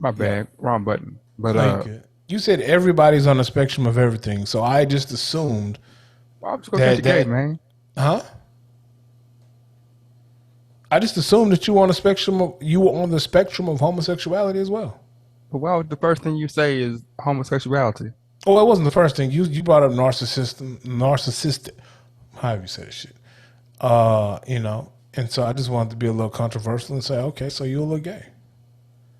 My Yeah. bad, wrong button. But No, you good. You said everybody's on the spectrum of everything, so I just assumed well, I'm just gonna catch a that gay, that man. huh? I just assumed that you were on the spectrum of homosexuality as well. But why would the first thing you say is homosexuality? Oh, it wasn't the first thing. You brought up narcissistic. However you say this shit. And so I just wanted to be a little controversial and say, okay, so you're a little gay.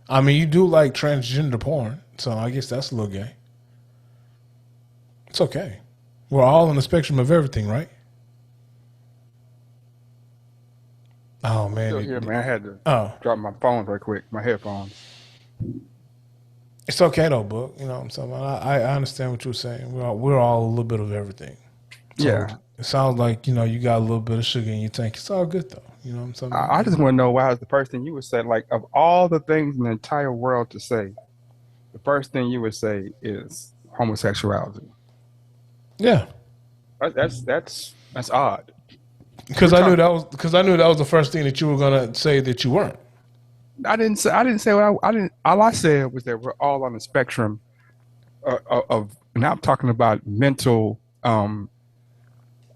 I mean, you do like transgender porn, so I guess that's a little gay. It's okay. We're all on the spectrum of everything, right? Oh man, Still here, man. I had to oh, drop my phone right quick, my headphones. it's okay though, book. You know what I'm saying? I understand what you're saying. We're all a little bit of everything. So Yeah, it sounds like you got a little bit of sugar in your tank. It's all good though. You know what I'm saying? I just want to know why is the first thing you would say, like of all the things in the entire world to say, the first thing you would say is homosexuality. Yeah, That's odd. because We're talking. I knew that was the first thing that you were gonna say that you weren't. I didn't say what I didn't. All I said was that we're all on the spectrum of now I'm talking about mental. I'm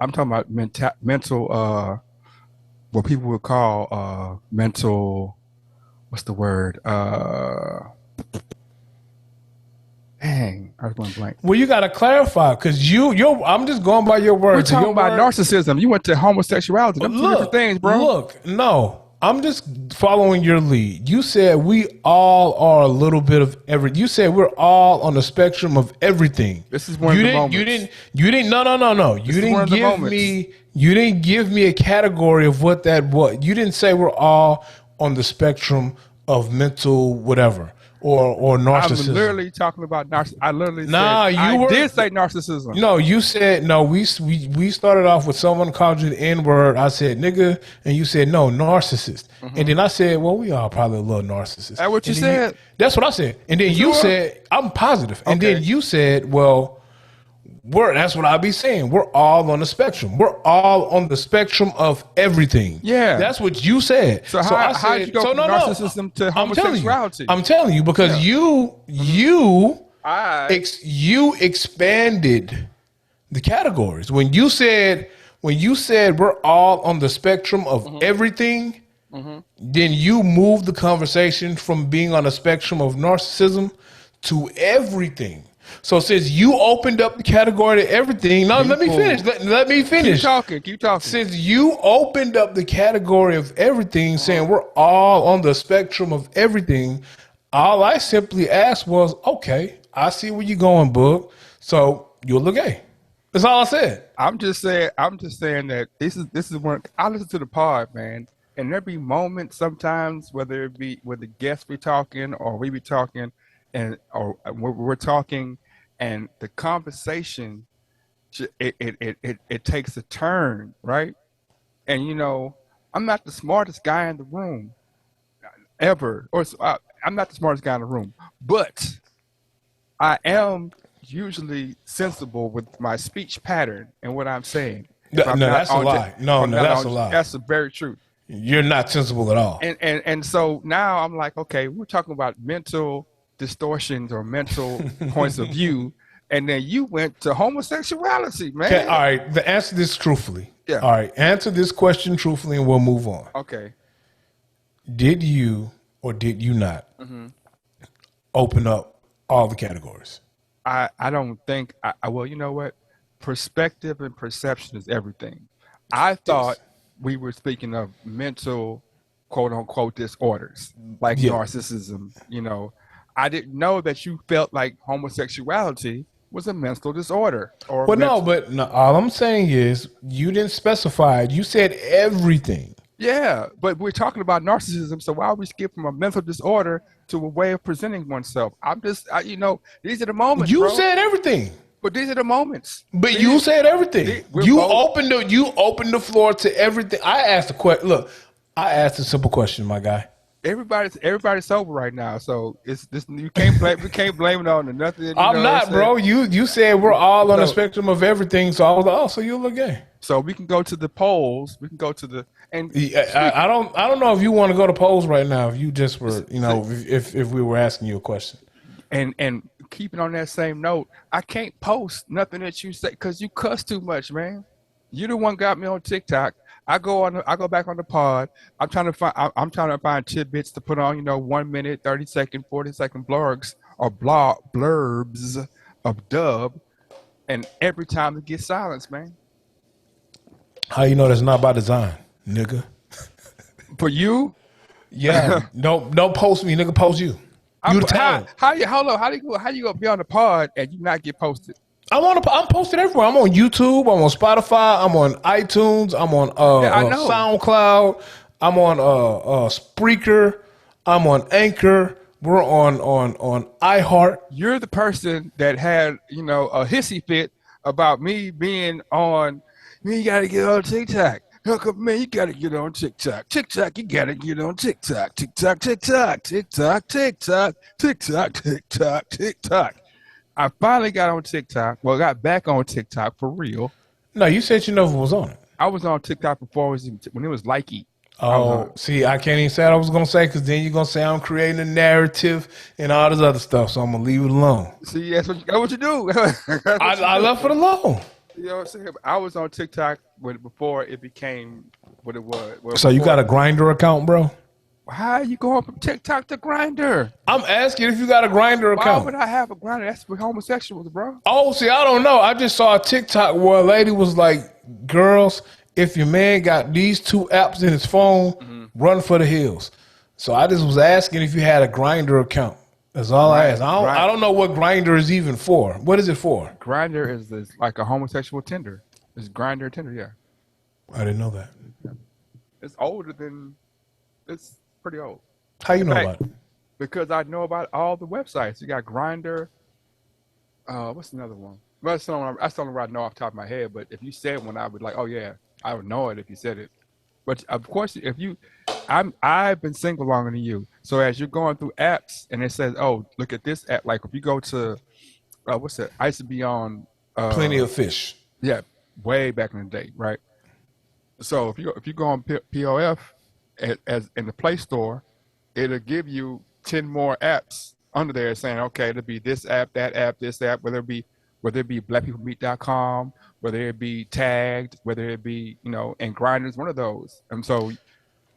talking about mental. What people would call mental. What's the word? Dang, I was going blank. Well, you got to clarify because I'm just going by your We're words. And talking your about word, narcissism. You went to homosexuality. Them two different things, bro. no, I'm just following your lead. You said we all are a little bit of every. You said we're all on the spectrum of everything. This is one of the moments. You didn't. No, no, no, no. This is one of the moments. You didn't give me a category of what that was. You didn't say we're all on the spectrum of mental whatever or narcissism. I'm literally talking about narcissism. I literally Nah, said I did say narcissism. No, you said no. We started off with someone called you the N word. I said nigga, and you said no, narcissist. And then I said, well, we are probably a little narcissist. That what you And then said? that's what I said. And then you Sure? said, I'm positive. And Okay. then you said, well, that's what I be saying. We're all on the spectrum. We're all on the spectrum of everything. Yeah. That's what you said. So how did you go from narcissism to homosexuality? I'm telling you because I you expanded the categories when you said we're all on the spectrum of everything. Then you moved the conversation from being on a spectrum of narcissism to everything. So since you opened up the category to everything, now let me finish. Let me finish. keep talking. Since you opened up the category of everything, saying we're all on the spectrum of everything, all I simply asked was, okay, I see where you're going, Book. So you're a little gay. That's all I said. I'm just saying that this is when I listen to the pod, man, and there be moments sometimes whether it be with the guests be talking or we be talking and or we're talking and the conversation it takes a turn, right? And I'm not the smartest guy in the room ever, or I'm not the smartest guy in the room, but I am usually sensible with my speech pattern and what I'm saying. No, that's a lie. No, that's a lie. That's the very truth. You're not sensible at all. And so now I'm like, okay, we're talking about mental distortions or mental points of view, and then you went to homosexuality, man. Okay, all right. Answer this truthfully. Yeah. All right. Answer this question truthfully, and we'll move on. Okay. Did you or did you not open up all the categories? I don't think well, you know what? Perspective and perception is everything. I thought we were speaking of mental quote unquote disorders like narcissism, I didn't know that you felt like homosexuality was a mental disorder or all I'm saying is you didn't specify it. You said everything. Yeah, but we're talking about narcissism, so why would we skip from a mental disorder to a way of presenting oneself? I'm just, these are the moments. You bro. said everything. But these are the moments. But you said everything. You opened the floor to everything. I asked a question. Look, I asked a simple question, my guy. Everybody's sober right now, so it's this. You can't blame. We can't blame it on nothing. I'm not, bro. You said we're all on the spectrum of everything, so I was like, oh, so you look gay. So we can go to the polls. We can go to the and I don't know if you want to go to polls right now. If you just were, see, if we were asking you a question. and keeping on that same note, I can't post nothing that you say because you cuss too much, man. You the one got me on TikTok. I go back on the pod. I'm trying to find tidbits to put on, 1 minute, 30 second, 40 second blurbs or blurbs of dub, and every time it gets silence, man. How you know that's not by design, nigga? For you, Yeah, don't post me, nigga. Post you. You the talent. how you hold on? How you gonna be on the pod and you not get posted? I'm posted everywhere. I'm on YouTube. I'm on Spotify. I'm on iTunes. I'm on Yeah, I know. SoundCloud. I'm on Spreaker. I'm on Anchor. We're on iHeart. You're the person that had, a hissy fit about me being on. Man, you gotta get on TikTok. How come, man, you gotta get on TikTok. TikTok, you gotta get on TikTok. TikTok, TikTok, TikTok, TikTok, TikTok, TikTok, TikTok. I finally got on TikTok. Well, got back on TikTok for real. No, you said you never was on it. I was on TikTok before when it was likey. Oh, see, I can't even say what I was gonna say because then you're gonna say I'm creating a narrative and all this other stuff. So I'm gonna leave it alone. See, that's what you do. I left it alone. You know what I'm saying? I was on TikTok before it became what it was. Well, So you got a Grinder account, bro? how are you going from TikTok to Grinder? I'm asking if you got a Grinder Why account. would I have a Grinder? That's for homosexuals, bro. Oh, see, I don't know. I just saw a TikTok where a lady was like, "Girls, if your man got these two apps in his phone, run for the hills." So I just was asking if you had a Grinder account. That's all I asked. I don't know what Grinder is even for. What is it for? Grinder is like a homosexual Tinder. It's Grinder Tinder, yeah. I didn't know that. It's older than. It's pretty old. How you know Hey, about it? because I know about all the websites. You got Grinder. What's another one? Well, that's the only one I know off the top of my head. But if you said one, I would like, oh yeah, I would know it if you said it. But of course, I've been single longer than you. So as you're going through apps and it says, oh, look at this app. Like if you go to, what's that? I used to be on. Plenty of fish. Yeah, way back in the day, right? So if you go on POF as in the Play Store, it'll give you 10 more apps under there saying, okay, it'll be this app, that app, this app, whether it be blackpeoplemeet.com, whether it be tagged, whether it be, and Grindr's one of those. And so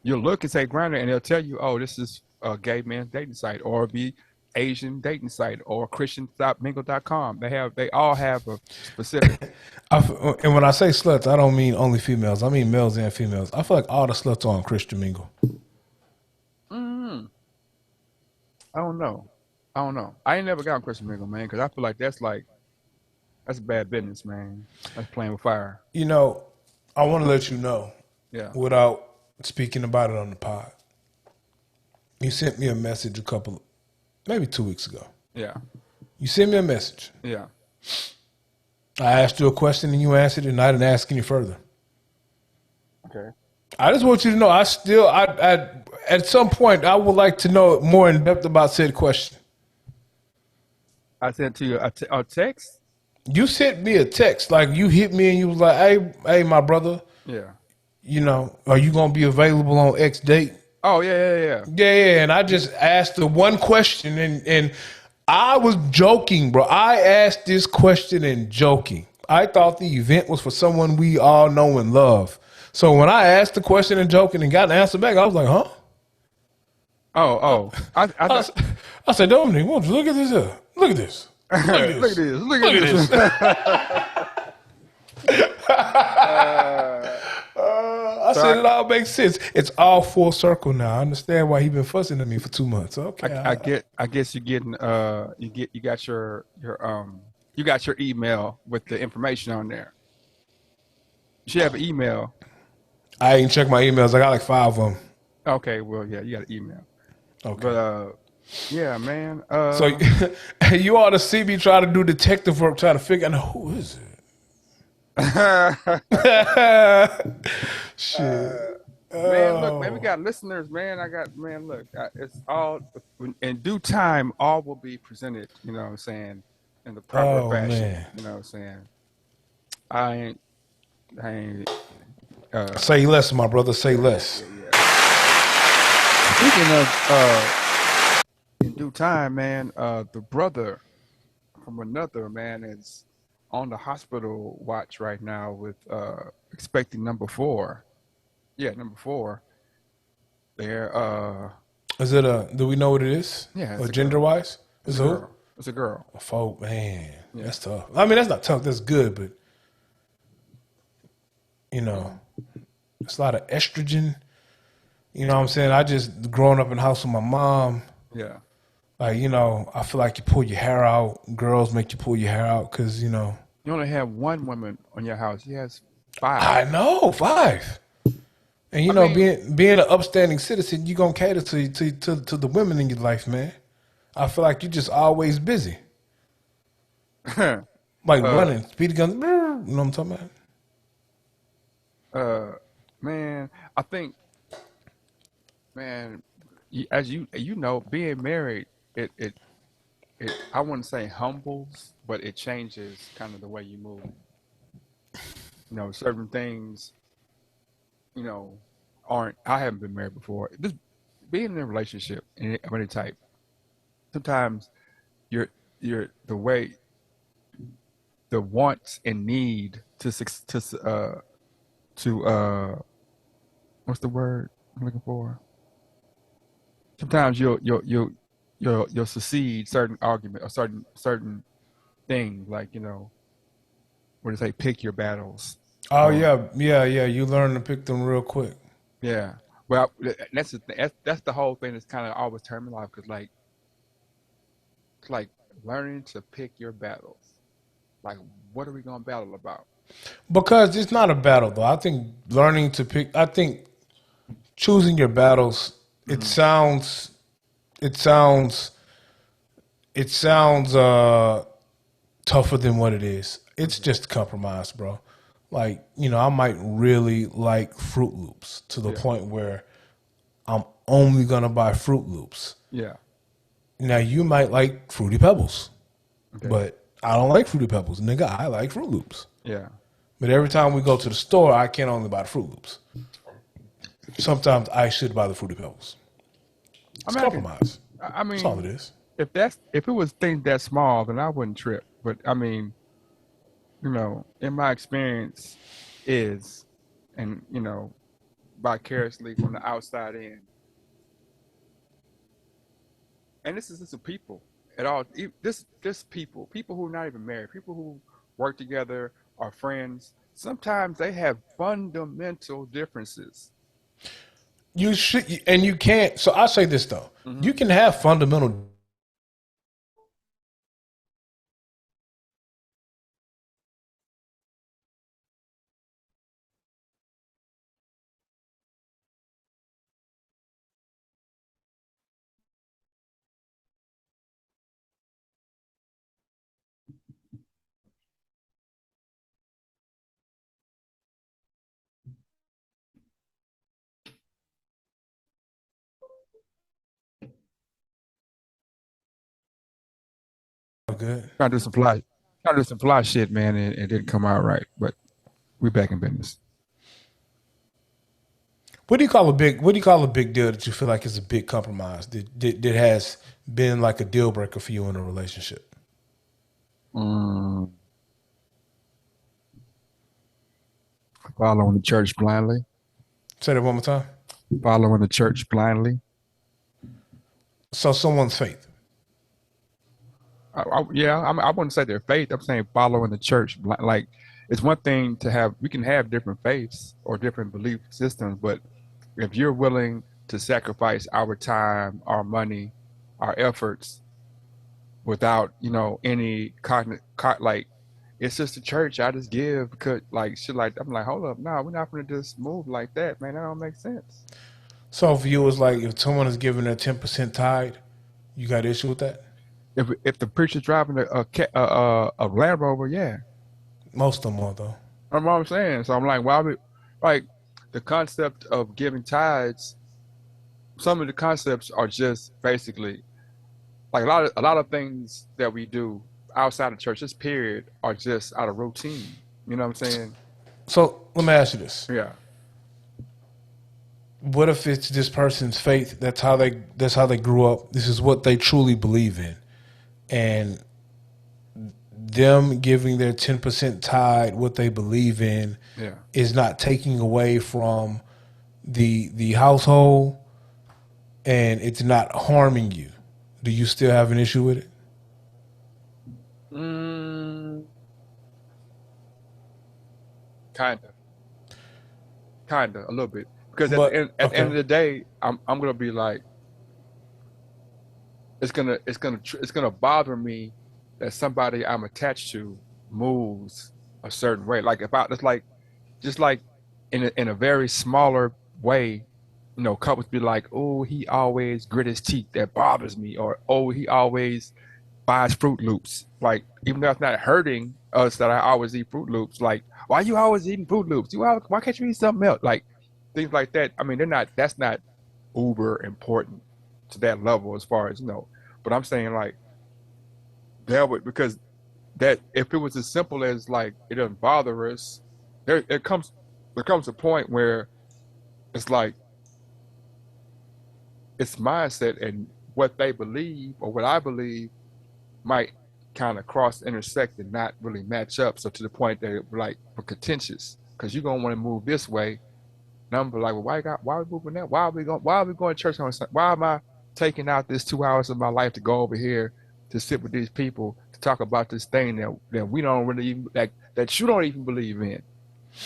you'll look and say Grindr and they'll tell you, oh, this is a gay men's dating site, or be Asian dating site, or Christian.mingle.com. They all have a specific. And when I say sluts, I don't mean only females. I mean males and females. I feel like all the sluts are on Christian Mingle. I don't know. I ain't never got on Christian Mingle, man, because I feel like that's bad business, man. That's playing with fire. I want to let you know, Yeah. without speaking about it on the pod. You sent me a message maybe 2 weeks ago. Yeah. You sent me a message. Yeah. I asked you a question and you answered it, and I didn't ask any further. Okay. I just want you to know, I at some point, I would like to know more in depth about said question. I sent to you a text. You sent me a text, like you hit me and you was like, hey, my brother, Yeah. Are you going to be available on X date? Oh yeah. Yeah, and I just asked the one question, and I was joking, bro. I asked this question in joking. I thought the event was for someone we all know and love. So when I asked the question in joking and got an answer back, I was like, huh? Oh. I said, Dominic, won't you look at this here? Look at this. Look at this. Look at this. I said it all makes sense. It's all full circle now. I understand why he been fussing at me for 2 months. Okay. I guess you're getting you got your you got your email with the information on there. You should have an email. I ain't checked my emails. I got like 5 of them. Okay, well yeah, you got an email. Okay. But yeah, man. So you ought to see me try to do detective work, try to figure out who is it. Shit. Man, look, man, we got listeners, man. It's all in due time. All will be presented. You know what I'm saying, in the proper fashion. Man. You know what I'm saying. I ain't, Say less, my brother. Say yeah, less. yeah, yeah. Speaking of in due time, man, the brother from another man is on the hospital watch right now with expecting number four. Yeah, number four. They're Is it a? Do we know what it is? yeah, Or it's a gender girl. wise? It's Is a it who? girl. It's a girl. A folk, man. Yeah. That's tough. I mean, that's not tough. That's good, but you know, Yeah. it's a lot of estrogen. You know what I'm saying? I just growing up in the house with my mom. Yeah. Like, I feel like you pull your hair out. Girls make you pull your hair out because, You only have one woman on your house. He has five. I know, five. And I mean, being an upstanding citizen, you gonna cater to the women in your life, man. I feel like you're just always busy. uh, Like running, speed guns, you know what I'm talking about? uh, man, I think, man, as you know, being married, it I wouldn't say humbles, but it changes kind of the way you move. Certain things, you know, aren't. I haven't been married before. Just being in a relationship of any type. Sometimes you're the way the wants and need to what's the word I'm looking for? Sometimes you'll succeed certain argument or certain things like what do they say, pick your battles Oh or yeah, yeah, yeah. You learn to pick them real quick. yeah. Well, that's the whole thing that's kind of always turned me off because like it's like learning to pick your battles. Like what are we gonna battle about? Because it's not a battle though. I think learning to pick. I think choosing your battles. It Hmm. sounds. It sounds. It sounds tougher than what it is. It's Hmm. just compromise, bro. Like, I might really like Fruit Loops to the Yeah, point where I'm only gonna buy Fruit Loops. yeah. Now you might like Fruity Pebbles, Okay, but I don't like Fruity Pebbles, nigga. I like Fruit Loops. yeah. But every time we go to the store, I can only buy the Fruit Loops. Sometimes I should buy the Fruity Pebbles. I It's mean, compromise. I That's all it mean, is. if it was things that small, then I wouldn't trip. But I mean, in my experience, is and vicariously from the outside in, and this is just a people at all. This people who are not even married, people who work together, are friends. Sometimes they have fundamental differences. You should, and you can't. So I say this though: Hmm. you can have fundamental. Good. Trying to do some fly shit, man, and it didn't come out right. But we back in business. What do you call a big? What do you call a big deal that you feel like is a big compromise that has been like a deal breaker for you in a relationship? Mm, following the church blindly. Say that one more time. Following the church blindly. So someone's faith. Yeah, I wouldn't say their faith. I'm saying following the church. Like, it's one thing to have, we can have different faiths or different belief systems, but if you're willing to sacrifice our time, our money, our efforts without, any like, it's just a church. I just give because, like, shit like, I'm like, hold up. No, we're not going to just move like that, man. That don't make sense. So for you, it's like if someone is giving a 10% tithe, you got issue with that? If the preacher's driving a Land Rover, yeah. Most of them are though. That's what I'm saying. So I'm like, why would like the concept of giving tithes? Some of the concepts are just basically like a lot of things that we do outside of church, this period, are just out of routine. You know what I'm saying? So let me ask you this: Yeah. what if it's this person's faith? That's how they grew up. This is what they truly believe in, and them giving their 10% tithe, what they believe in, Yeah. is not taking away from the household, and it's not harming you. Do you still have an issue with it? Mm, kinda, kinda, a little bit. Because But at the end okay, of the day, I'm gonna be like, it's gonna bother me that somebody I'm attached to moves a certain way. Like if I, it's like just like in a very smaller way, couples be like, oh, he always grit his teeth. That bothers me. Or oh, he always buys Fruit Loops. Like even though it's not hurting us that I always eat Fruit Loops. Like why you always eating Fruit Loops? Why can't you eat something else? Like things like that. I mean, they're not. That's not uber important to that level as far as. But I'm saying like that would because that if it was as simple as like it doesn't bother us, there comes a point where it's like it's mindset and what they believe or what I believe might kind of cross intersect and not really match up. So to the point that it like for contentious because you're gonna want to move this way. And I'm like, well, why are we moving that? Why are we going to church on Sunday? Why am I taking out this 2 hours of my life to go over here to sit with these people to talk about this thing that we don't really even that you don't even believe in?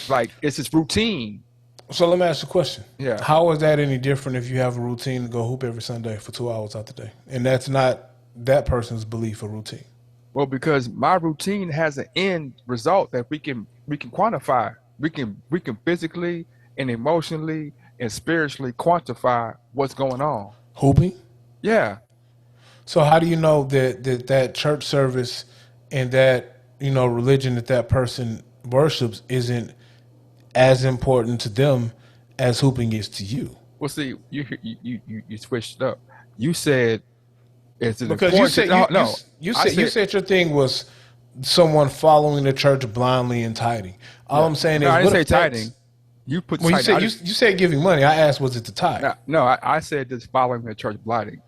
Like it's just routine. so let me ask you a question: Yeah. how is that any different if you have a routine to go hoop every Sunday for 2 hours out the day, and that's not that person's belief or routine? Well, because my routine has an end result that we can quantify. We can physically and emotionally and spiritually quantify what's going on. Hooping. Yeah. So how do you know that church service and that religion that that person worships isn't as important to them as hooping is to you? Well, see, you switched it up. You said is it Because you important? said No, no. I you said said your thing was someone following the church blindly and tithing. All yeah. I'm saying No, is, I didn't what say if that's tithing. You put when you tithing. said you said giving money? I asked, was it the tithe? No, no. I said just following the church blindly.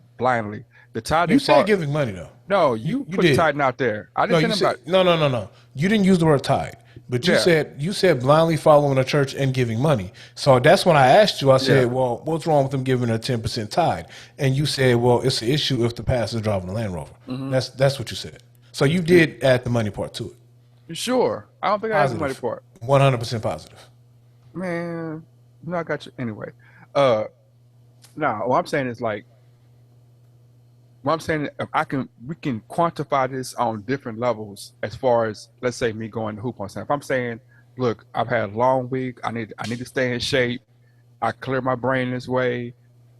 The You tithing said part. giving money though. No, You you you put the did. tithing out there. I No, didn't say you nothing said about. no. You didn't use the word tithe, but Yeah, you said blindly following a church and giving money. So that's when I asked you. I yeah. said, well, what's wrong with them giving a 10% tithe? And you said, well, it's an issue if the pastor's driving a Land Rover. Mm-hmm. That's what you said. So you did add the money part to it. You sure? I don't think I have the money Positive, for it. 100% positive. Man, no, I got you. Anyway, uh, no. What I'm saying is like, what I'm saying, we can quantify this on different levels as far as, let's say, me going to hoop on Sunday. If I'm saying, look, I've had a long week. I need to stay in shape. I clear my brain this way.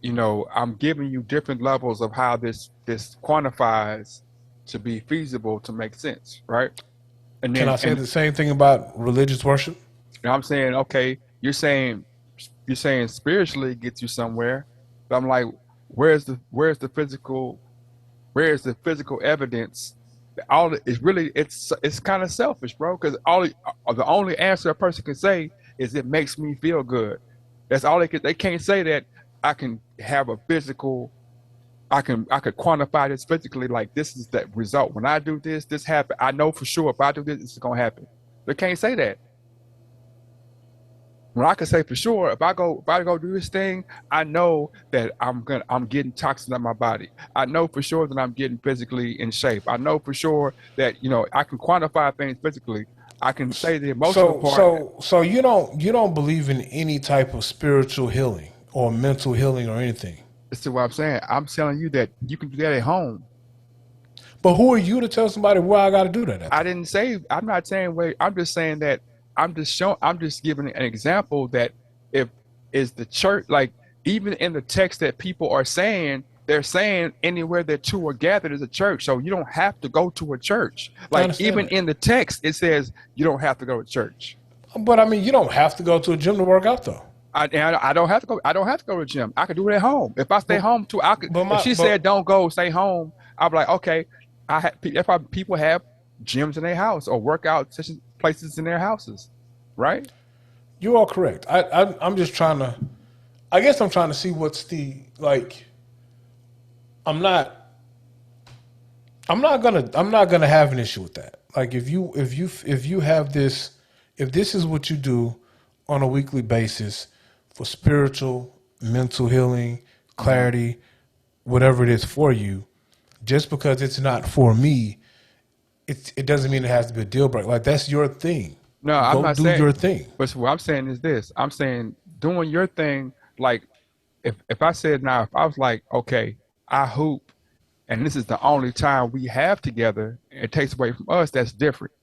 I'm giving you different levels of how this quantifies to be feasible to make sense, right? And Can I then say and the same thing about religious worship? I'm saying, okay, you're saying spiritually gets you somewhere, but I'm like, where's the physical evidence? All it's really it's kind of selfish, bro. Because the only answer a person can say is it makes me feel good. That's all they can. They can't say that I can have a physical. I could quantify this physically. Like this is the result. When I do this, this happen. I know for sure if I do this, this is gonna happen. They can't say that. When I can say for sure, if I go do this thing, I know that I'm getting toxins in my body. I know for sure that I'm getting physically in shape. I know for sure that I can quantify things physically. I can say the emotional So part. you don't believe in any type of spiritual healing or mental healing or anything. This is what I'm saying. I'm telling you that you can do that at home. But who are you to tell somebody where I got to do that at I though? didn't say. I'm not saying wait. I'm just saying that. I'm just giving an example that if is the church like even in the text that people are saying they're saying anywhere that two are gathered is a church. So you don't have to go to a church. I Like understand even that. in the text it says you don't have to go to church. But I mean, you don't have to go to a gym to work out though. I don't have to go. I don't have to go to the gym. I could do it at home. If I stay But home too, I could. but If my she but said don't go, stay home, I'd be like, okay. If people have gyms in their house or workout session places in their houses, right? You're all correct. I'm just trying to. I guess I'm trying to see what's the like. I'm not. I'm not gonna have an issue with that. Like if you have this, if this is what you do on a weekly basis for spiritual, mental healing, clarity, whatever it is for you, just because it's not for me, it doesn't mean it has to be a deal breaker. Like that's your thing. No, I'm Go not do saying. your thing. But what I'm saying is this. I'm saying doing your thing. Like if I said now, if I was like, okay, I hoop, and this is the only time we have together, it takes away from us. That's different.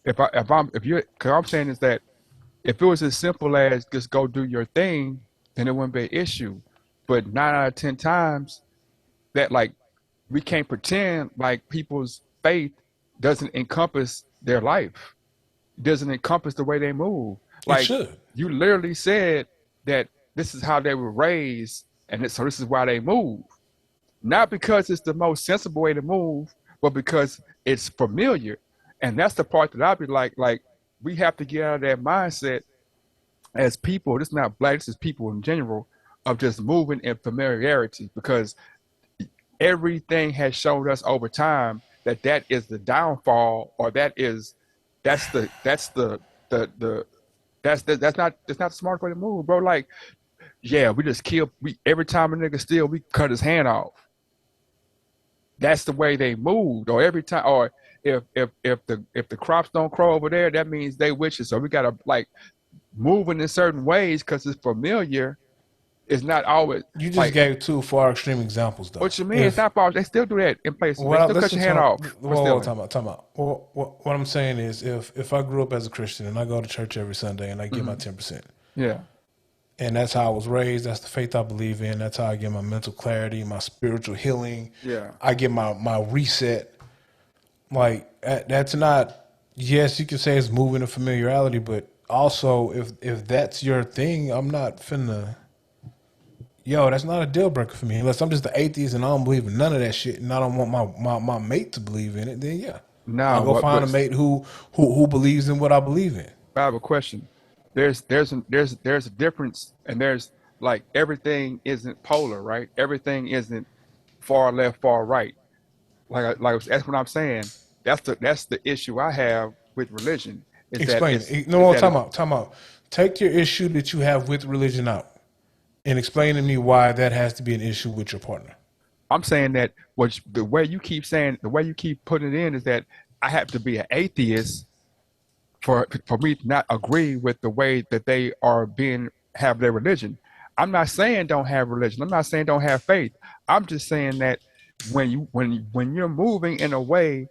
Because I'm saying is that if it was as simple as just go do your thing, then it wouldn't be an issue. But 9 out of 10 times, that like we can't pretend like people's faith doesn't encompass their life, doesn't encompass the way they move. It Like should. you literally said that this is how they were raised, and so this is why they move. Not because it's the most sensible way to move, but because it's familiar. And that's the part that I'd be like, we have to get out of that mindset as people. This is not black, this is people in general, of just moving in familiarity, because everything has shown us over time that that is the downfall, or that's not the smart way to move, bro. Like, yeah, we just kill. We every time a nigga steal, we cut his hand off. That's the way they moved. Or every time, or if the crops don't grow over there, that means they witches. So we gotta like moving in certain ways because it's familiar. It's not always. You just like, gave two far extreme examples, though. what you mean? It's not false. They still do that in places. They still cut your hand off. Time out. Well, what I'm saying is, if I grew up as a Christian and I go to church every Sunday and I get my 10%, Yeah. and that's how I was raised, that's the faith I believe in, that's how I get my mental clarity, my spiritual healing. Yeah. I get my reset. Like that's not. Yes, you can say it's moving to familiarity, but also if that's your thing, I'm not finna. Yo, that's not a deal breaker for me. Unless I'm just an atheist and I don't believe in none of that shit, and I don't want my mate to believe in it, then yeah, No, I'll go find a mate who believes in what I believe in. I have a question. There's a difference, and there's like everything isn't polar, right? Everything isn't far left, far right. That's what I'm saying. That's the issue I have with religion. Explain it. No, time out. Take your issue that you have with religion out and explain to me why that has to be an issue with your partner. I'm saying that the way you keep putting it in is that I have to be an atheist for me to not agree with the way that they have their religion. I'm not saying don't have religion. I'm not saying don't have faith. I'm just saying that when you're moving in a way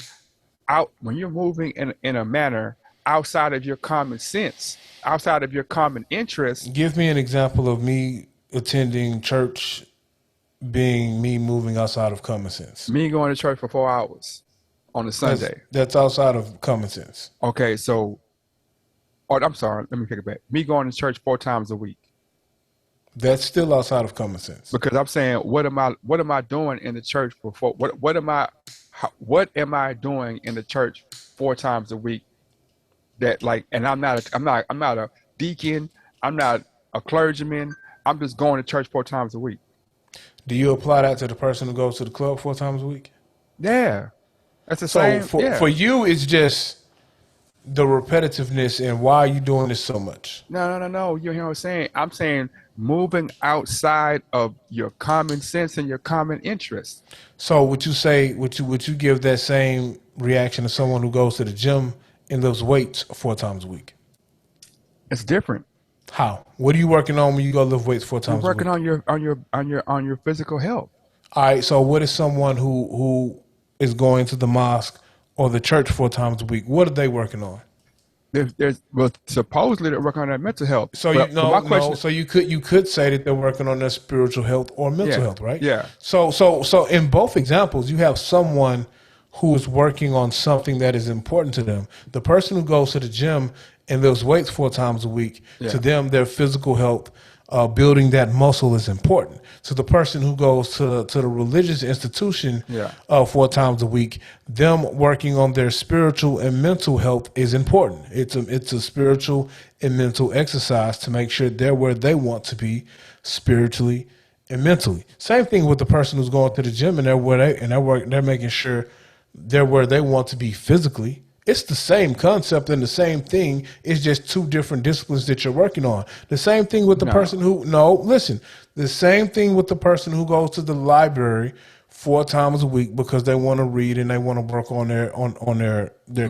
when you're moving in a manner outside of your common sense, outside of your common interest. Give me an example of me attending church being me moving outside of common sense. Me going to church for 4 hours on a Sunday. That's outside of common sense. Okay, so, I'm sorry, let me take it back. Me going to church 4 times a week. That's still outside of common sense. Because I'm saying, what am I doing in the church for? What am I doing in the church 4 times a week? That like, and I'm not a deacon. I'm not a clergyman. I'm just going to church 4 times a week. Do you apply that to the person who goes to the club 4 times a week? Yeah, that's the same. For you, it's just the repetitiveness and why are you doing this so much? No. You hear what I'm saying? I'm saying moving outside of your common sense and your common interest. So would you give that same reaction to someone who goes to the gym and lifts weights 4 times a week? It's different. How? What are you working on when you go lift weights 4 times You're a week? working on your physical health. All right. So what is someone who is going to the mosque or the church 4 times a week? What are they working on? Supposedly they're working on their mental health. So So you could say that they're working on their spiritual health or mental health, right? Yeah. So in both examples, you have someone who is working on something that is important to them. The person who goes to the gym and lifts weights 4 times a week, to them, their physical health building that muscle is important. So the person who goes to the religious institution Yeah. 4 times a week, them working on their spiritual and mental health is important. It's a spiritual and mental exercise to make sure they're where they want to be spiritually and mentally. Same thing with the person who's going to the gym and they're making sure they're where they want to be physically. It's the same concept and the same thing. It's just two different disciplines that you're working on. The same thing with the person who, the same thing with the person who goes to the library 4 times a week because they want to read and they want to work on their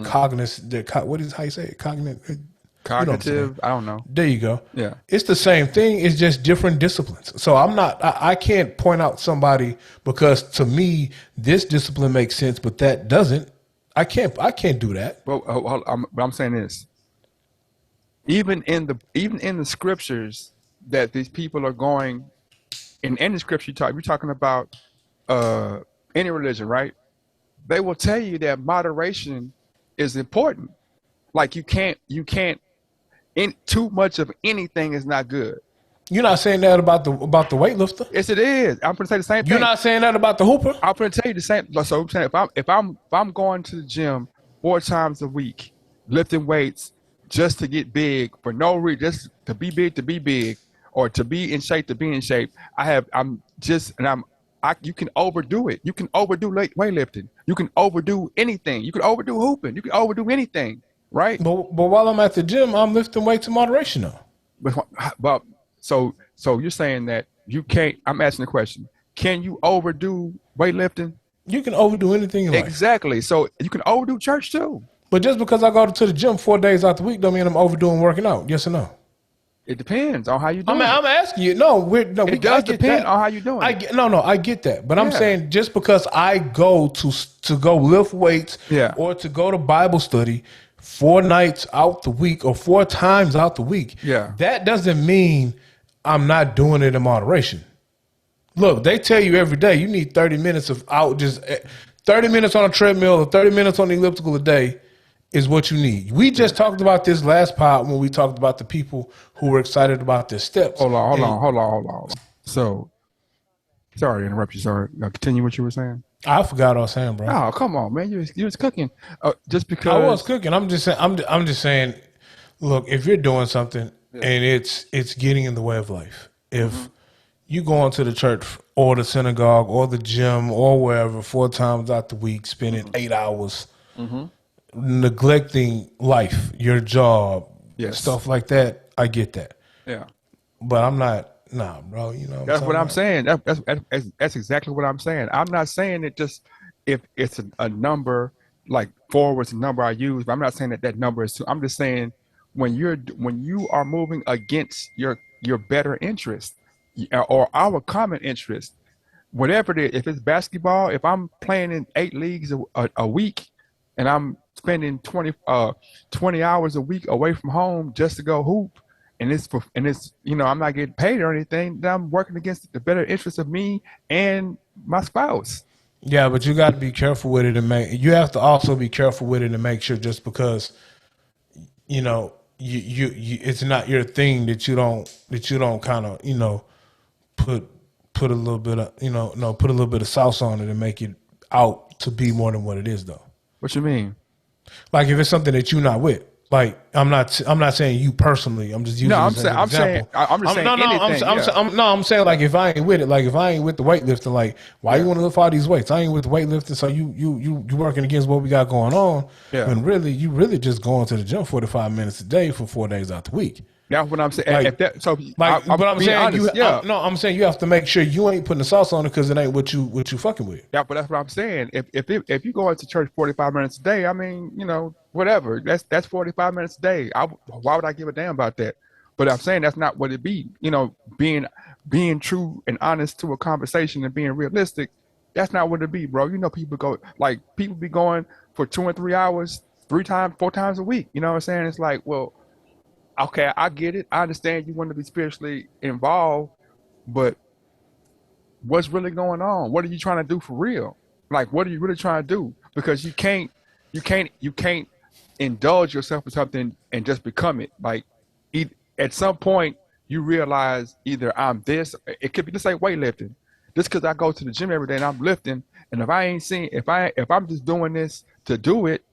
cognitive, what is, how you say it? Cognitive, I don't know. There you go. Yeah. It's the same thing. It's just different disciplines. So I can't point out somebody because to me, this discipline makes sense, but that doesn't. I can't do that. Well, but I'm saying this. Even in the scriptures that these people are going, in any scripture you're talking about any religion, right? They will tell you that moderation is important. Like you can't too much of anything is not good. You're not saying that about the weightlifter. Yes, it is. I'm gonna say the same thing. You're not saying that about the hooper. I'm gonna tell you the same. So I'm saying if I'm going to the gym 4 times a week, lifting weights just to get big for no reason, just to be big, or to be in shape to be in shape. You can overdo it. You can overdo weightlifting. You can overdo anything. You can overdo hooping. You can overdo anything, right? But while I'm at the gym, I'm lifting weights in moderation though. But so you're saying that you can't. I'm asking the question: can you overdo weightlifting? You can overdo anything in life. Exactly. So you can overdo church too. But just because I go to the gym 4 days out the week, don't mean I'm overdoing working out. Yes or no? It depends on how you do it. I'm asking you. It does depend on how you doing it. I get that. But I'm saying just because I go to go lift weights or to go to Bible study 4 nights out the week or 4 times out the week, that doesn't mean I'm not doing it in moderation. Look, they tell you every day you need 30 minutes of 30 minutes on a treadmill or 30 minutes on the elliptical a day is what you need. We just talked about this last pod when we talked about the people who were excited about their steps. Hold on. So, sorry to interrupt you. Sorry. Continue what you were saying. I forgot what I was saying, bro. Oh, come on, man. You was cooking. Just because I was cooking. I'm just saying. Look, if you're doing something and it's getting in the way of life, if you going to the church or the synagogue or the gym or wherever 4 times out the week, spending 8 hours, neglecting life, your job, stuff like that, I get that. Yeah. But I'm not, bro. You know, that's what I'm saying. That's exactly what I'm saying. I'm not saying it just if it's a number, like 4 was the number I use, but I'm not saying that number is 2. I'm just saying when you are moving against your better interest or our common interest, whatever it is, if it's basketball, if I'm playing in 8 leagues a week and I'm spending 20 hours a week away from home just to go hoop, and it's I'm not getting paid or anything, then I'm working against the better interest of me and my spouse. Yeah, but you got to be careful with it you have to also be careful with it and make sure just because you it's not your thing that you don't kind of put a little bit of put a little bit of sauce on it and make it out to be more than what it is though. What you mean? Like if it's something that you're not with. Like I'm not saying you personally. I'm just using. No, I'm just saying anything. I'm saying like if I ain't with it, like if I ain't with the weightlifting, like why you want to lift all these weights? I ain't with the weightlifting, so you working against what we got going on. Yeah. When really you really just going to the gym 45 minutes a day for 4 days out the week. That's what I'm saying. I'm saying you have to make sure you ain't putting the sauce on it because it ain't what you fucking with. Yeah, but that's what I'm saying. If you go into church 45 minutes a day, I mean, whatever. That's 45 minutes a day. Why would I give a damn about that? But I'm saying that's not what it be. Being true and honest to a conversation and being realistic, that's not what it be, bro. People be going for 2 and 3 hours, 3 times, 4 times a week. You know what I'm saying? It's like, well, okay, I get it. I understand you want to be spiritually involved, but what's really going on? What are you trying to do for real? Like, what are you really trying to do? Because you can't indulge yourself in something and just become it. Like, at some point, you realize either I'm this, it could be just like weightlifting. Just because I go to the gym every day and I'm lifting, and if I ain't seen, if I'm just doing this to do it,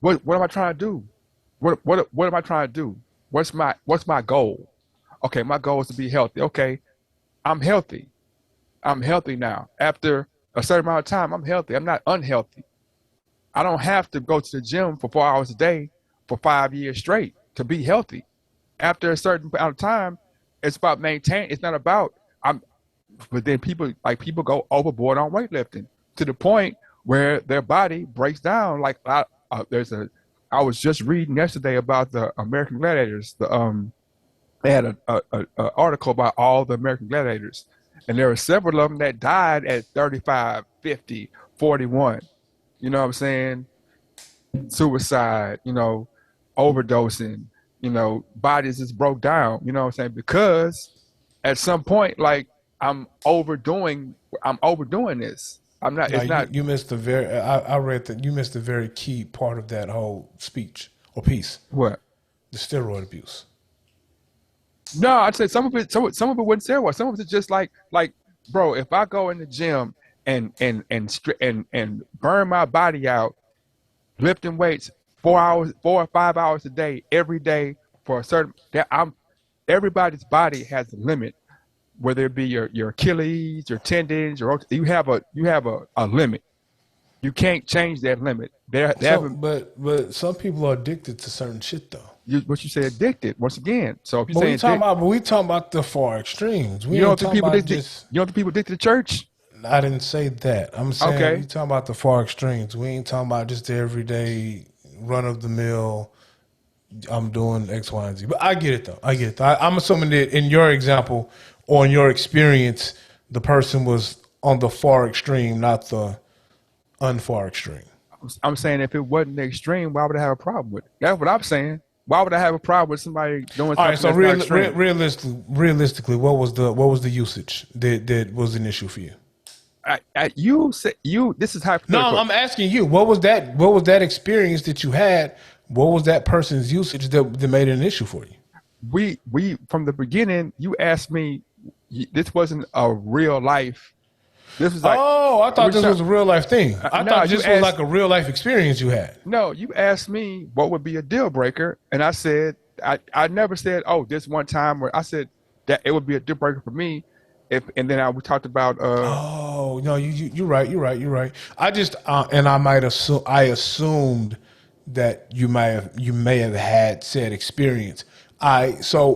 what am I trying to do? What am I trying to do? What's my goal? Okay, my goal is to be healthy. Okay, I'm healthy. I'm healthy now. After a certain amount of time, I'm healthy. I'm not unhealthy. I don't have to go to the gym for 4 hours a day for 5 years straight to be healthy. After a certain amount of time, it's about maintaining. It's not about I'm. But then people go overboard on weightlifting to the point where their body breaks down. Like there's a, I was just reading yesterday about the American Gladiators. They had a article about all the American Gladiators, and there were several of them that died at 35, 50, 41. You know what I'm saying? Suicide, overdosing, bodies just broke down, you know what I'm saying? Because at some point, like overdoing, I'm overdoing this. I'm not, Now it's you, not you missed the very. I read that you missed the very key part of that whole speech or piece. what? The steroid abuse. No, I'd say some of it wouldn't say what. Some of it's just bro, if I go in the gym and burn my body out lifting weights 4 hours, 4 or 5 hours a day, every day for a certain that I'm everybody's body has a limit, whether it be your Achilles, your tendons, you have a limit. You can't change that limit. They So, haven't but some people are addicted to certain shit though. what you say addicted once again. So if you're But we saying talking addict, about, but we talking about the far extremes. We you ain't don't think talking people about addicted. just. You don't think people addicted to church? I didn't say that. I'm saying we Okay, talking about the far extremes. We ain't talking about just the everyday run of the mill. I'm doing X, Y, and Z. But I get it though. I get it. I'm assuming that in your example or in your experience, the person was on the far extreme, not the unfar extreme. I'm saying if it wasn't extreme, why would I have a problem with it? That's what I'm saying. Why would I have a problem with somebody doing All right. something So that's not extreme? realistically, what was the usage that was an issue for you? You say you. This is No, hypothetical. I'm asking you. What was that experience that you had? What was that person's usage that made it an issue for you? We from the beginning. You asked me. This wasn't a real life. This was like Oh, I thought we're this trying, was a real life thing. I no. thought You this was asked like a real life experience you had. no. You asked me what would be a deal breaker, and I said I never said this one time where I said that it would be a deal breaker for me. If and then we talked about Oh no, you're right. You're right. You're right. I just and I might assume I assumed that you may have had said experience. So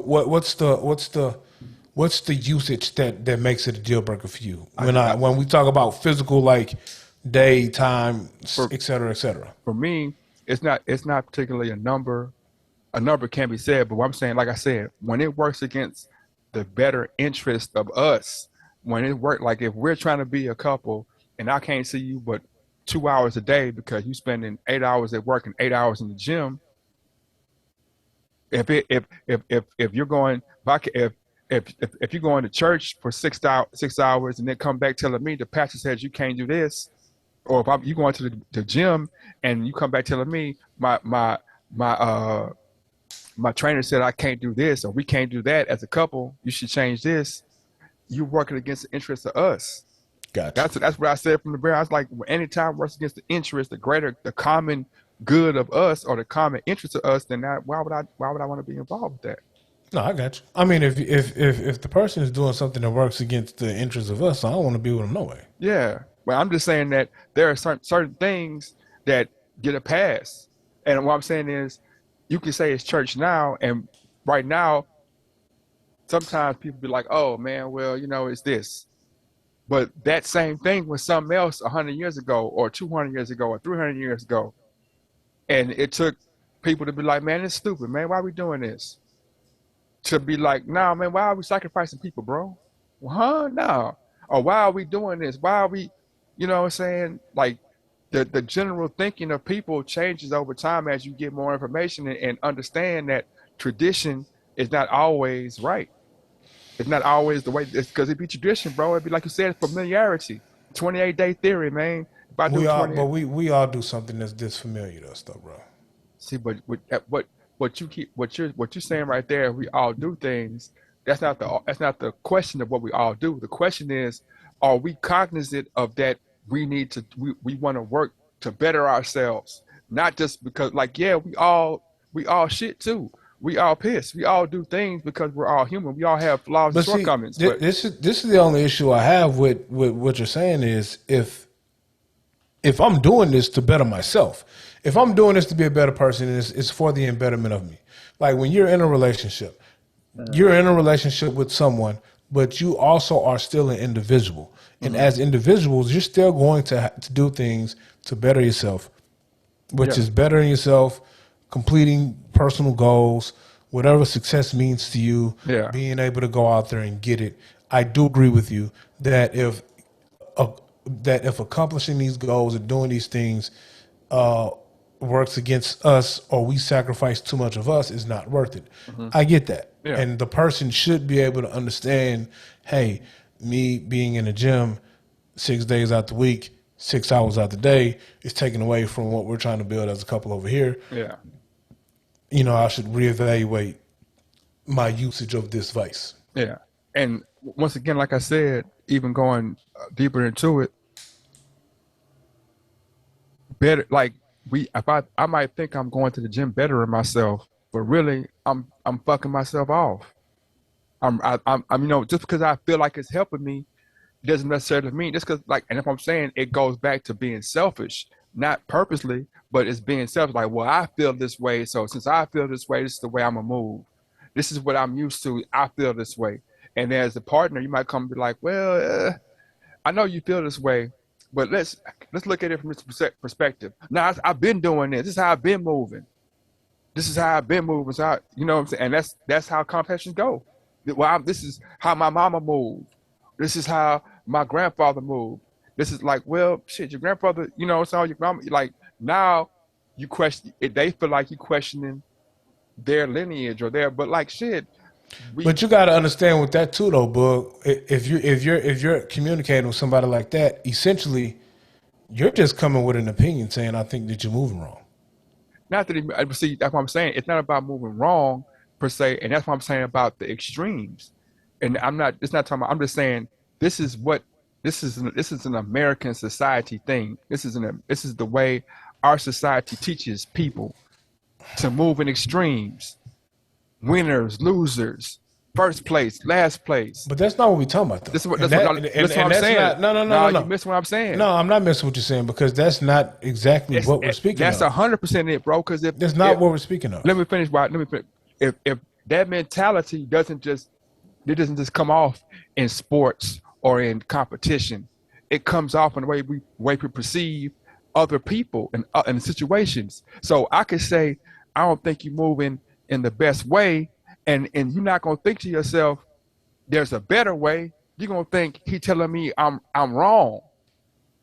what's the usage that makes it a deal breaker for you when we talk about physical like day time for et cetera, et cetera. for me, it's not particularly a number. A number can be said, but what I'm saying, like I said, when it works against the better interest of us, when it work like if we're trying to be a couple and I can't see you but 2 hours a day because you spending 8 hours at work and 8 hours in the gym, if you're going if you're going to church for 6 hours and then come back telling me the pastor says you can't do this, or if you going to the gym and you come back telling me my my trainer said I can't do this or we can't do that as a couple, you should change this. You working against the interests of us. Gotcha. That's what I said from the beginning. I was like, anytime works against the interest, the common good of us or the common interest of us, then why would I want to be involved with that? No, I got you. I mean, if the person is doing something that works against the interests of us, I don't want to be with them no way. Yeah. Well, I'm just saying that there are certain things that get a pass. And what I'm saying is you can say it's church now and right now sometimes people be like, oh man, well, it's this. But that same thing was something else 100 years ago, or 200 years ago, or 300 years ago. And it took people to be like, man, it's stupid, man. Why are we doing this? To be like, nah, man, why are we sacrificing people, bro? Well, huh? No. Or why are we doing this? Why are we, what I'm saying? Like, the general thinking of people changes over time as you get more information and understand that tradition is not always right. It's not always the way. It's because it'd be tradition, bro. It'd be like you said, familiarity. 28-day theory, man. If I do We all, 20, but we all do something that's disfamiliar to us, though, bro. see, but what you keep what you're saying right there, we all do things. That's not the question of what we all do. The question is, are we cognizant of that? We want to work to better ourselves, not just because like yeah, we all shit too. We all piss. We all do things because we're all human. We all have flaws and But see, shortcomings. But this is the only issue I have with what you're saying is if I'm doing this to better myself, if I'm doing this to be a better person, it's for the embetterment of me. Like when you're in a relationship, you're in a relationship with someone, but you also are still an individual. And as individuals, you're still going to do things to better yourself, which yeah, is bettering yourself, completing personal goals, whatever success means to you, yeah, being able to go out there and get it. I do agree with you that uh, if accomplishing these goals and doing these things uh, works against us or we sacrifice too much of us, is not worth it. hmm I get that. yeah, And the person should be able to understand, hey, me being in the gym 6 days out the week, 6 hours out the day is taken away from what we're trying to build as a couple over here. yeah, I should reevaluate my usage of this vice. yeah. And once again, like I said, even going deeper into it, better like if I might think I'm going to the gym bettering myself, but really I'm fucking myself off. I'm just because I feel like it's helping me doesn't necessarily mean just because and if I'm saying it goes back to being selfish, not purposely, but it's being selfish. Like, well, I feel this way, so since I feel this way, this is the way I'm gonna move. This is what I'm used to. I feel this way, and as a partner, you might come and be like, well, I know you feel this way, but let's look at it from this perspective. Now I've been doing this. This is how I've been moving. This is how I've been moving. So you know what I'm saying, and that's how conversations go. Well, this is how my mama moved. This is how my grandfather moved. This is like, well, shit, your grandfather, it's all your grandma. Like now, you question. They feel like you questioning their lineage or but like shit, we But you got to understand with that too, though, Bug. If you're communicating with somebody like that, essentially, you're just coming with an opinion saying, "I think that you're moving wrong." not that see. That's what I'm saying. It's not about moving wrong per se, and that's what I'm saying about the extremes. And I'm not. It's not talking about. I'm just saying this is what this is an American society thing. This is the way our society teaches people to move in extremes. Winners, losers, first place, last place. But that's not what we're talking about, though. This is what And that's that, what, and, that's what and I'm that's saying. not. No, no, no, No, no, you no. miss what I'm saying. No, I'm not missing what you're saying because that's not exactly what we're speaking That's of. 100% it, bro. Because That's not what we're speaking of. let me finish. Right, let me finish. If that mentality doesn't just come off in sports or in competition, it comes off in the way we perceive other people and situations. So I could say, I don't think you're moving in the best way, and you're not gonna think to yourself, there's a better way. You're gonna think he telling me I'm wrong.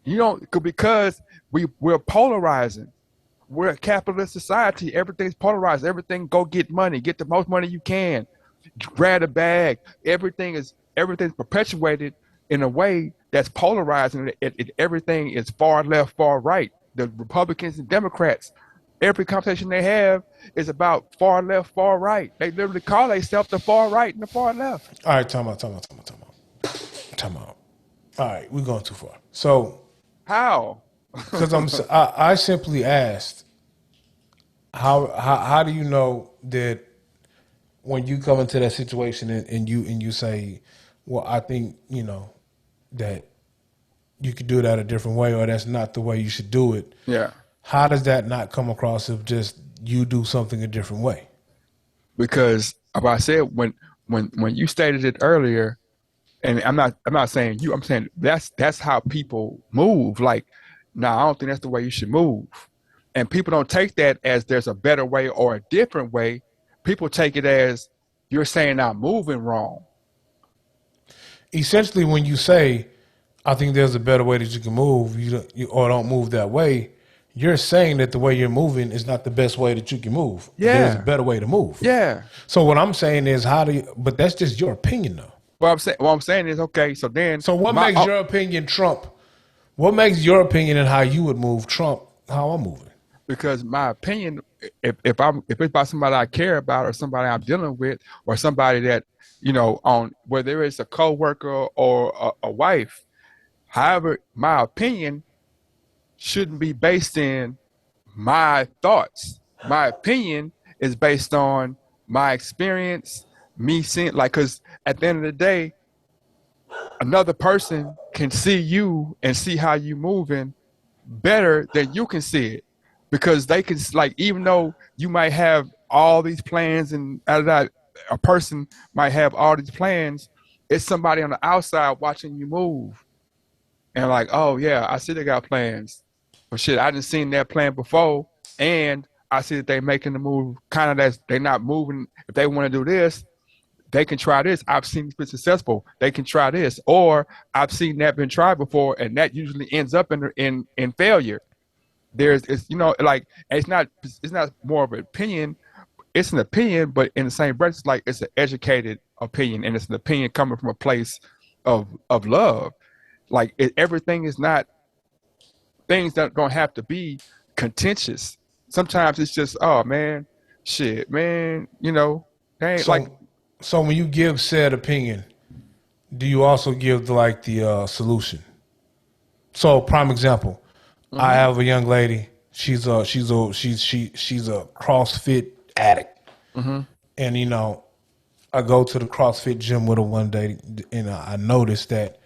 You don't because we're polarizing. We're a capitalist society. Everything's polarized. Everything go get money. Get the most money you can. Grab a bag. Everything's perpetuated in a way that's polarized, and everything is far left, far right. The Republicans and Democrats, every conversation they have is about far left, far right. They literally call themselves the far right and the far left. All right, time out. All right, we're going too far. So, How? because I simply asked, how do you know that when you come into that situation and you say, well, I think that you could do that a different way, or that's not the way you should do it. Yeah. How does that not come across if just you do something a different way? Because I said when you stated it earlier, and I'm not saying you, I'm saying that's how people move. Like, I don't think that's the way you should move. And people don't take that as there's a better way or a different way. People take it as you're saying I'm moving wrong. Essentially, when you say, I think there's a better way that you can move, or don't move that way, you're saying that the way you're moving is not the best way that you can move. Yeah. There's a better way to move. Yeah. So what I'm saying is, but that's just your opinion, though. What I'm saying is, okay, so then. So what makes your opinion trump? What makes your opinion and how you would move trump how I'm moving? because my opinion, if it's about somebody I care about or somebody I'm dealing with or somebody that on whether it's a coworker or a wife, however, my opinion shouldn't be based in my thoughts. My opinion is based on my experience, me seeing because at the end of the day, another person can see you and see how you moving better than you can see it because they can even though you might have all these plans and that a person might have all these plans, it's somebody on the outside watching you move and like, oh yeah, I see they got plans, but shit, I didn't seen that plan before, and I see that they making the move kind of that they're not moving. If they want to do this, they can try this. I've seen it's been successful. They can try this, or I've seen that been tried before, and that usually ends up in failure. It's like it's not more of an opinion. It's an opinion, but in the same breath, it's like it's an educated opinion, and it's an opinion coming from a place of love. Like everything is not things that don't have to be contentious. Sometimes it's just, oh man, shit, man, they ain't like. So when you give said opinion, do you also give the solution? So prime example, I have a young lady. She's a CrossFit addict, and I go to the CrossFit gym with her one day, and I noticed that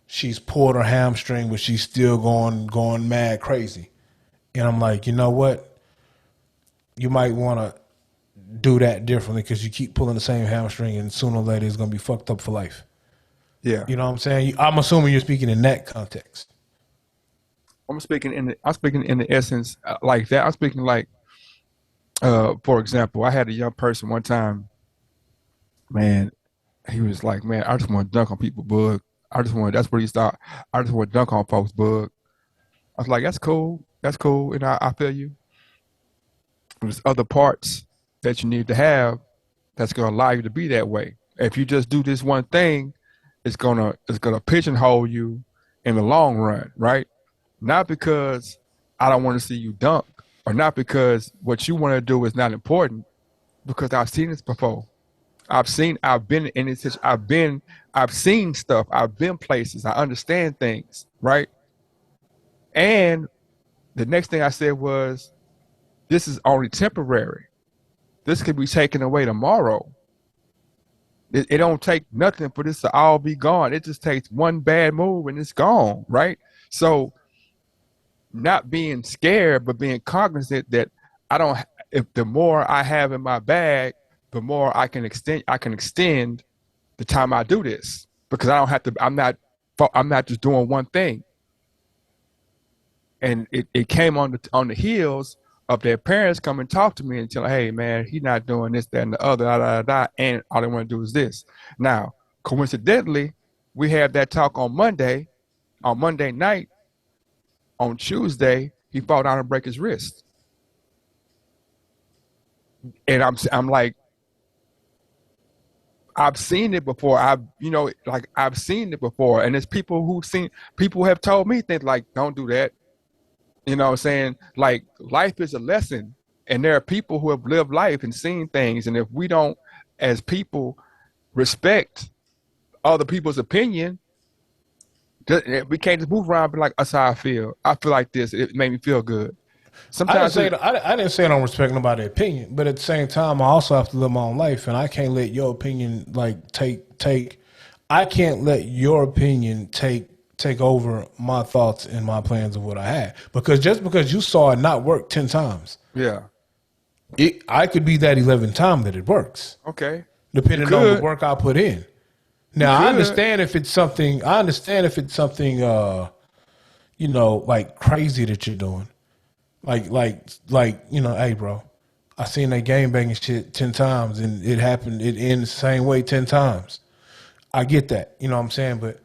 she's pulled her hamstring, but she's still going mad crazy, and I'm like, you know what, you might want to do that differently because you keep pulling the same hamstring, and sooner or later it's gonna be fucked up for life. Yeah, you know what I'm saying. I'm assuming you're speaking in that context. I'm speaking in the essence like that. I'm speaking like, for example, I had a young person one time, man. He was like, man, I just want to dunk on people, bug. That's what he thought. I just want to dunk on folks, bug. I was like, that's cool, and I feel you. There's other parts that you need to have that's gonna allow you to be that way. If you just do this one thing, it's gonna pigeonhole you in the long run, right? Not because I don't want to see you dunk, or not because what you want to do is not important, because I've seen this before. I've been in this, I've seen stuff, I've been places, I understand things, right? And the next thing I said was, this is only temporary. This could be taken away tomorrow. It don't take nothing for this to all be gone. It just takes one bad move and it's gone, right? So not being scared, but being cognizant that I don't. If the more I have in my bag, the more I can extend. I can extend the time I do this because I don't have to. I'm not. I'm not just doing one thing. And it came on the heels of their parents come and talk to me and tell, hey man, he's not doing this, that, and the other, da, da, da, da, and all they want to do is this. Now, coincidentally, we had that talk on Monday night. On Tuesday, he fall down and break his wrist. And I'm like, I've seen it before. I've seen it before. And there's people have told me things like, don't do that. You know what I'm saying? Like, life is a lesson. And there are people who have lived life and seen things. And if we don't, as people, respect other people's opinion, we can't just move around and be like, that's how I feel. I feel like this. It made me feel good. Sometimes I didn't say I don't respect nobody's opinion, but at the same time, I also have to live my own life, and I can't let your opinion take. I can't let your opinion take over my thoughts and my plans of what I had, because just because you saw it not work 10 times, yeah, I could be that 11th time that it works. Okay, depending on the work I put in. Now I understand if it's something. Like crazy that you're doing. Hey, bro, I seen that game banging shit 10 times and it happened. It ends the same way 10 times. I get that. You know what I'm saying? But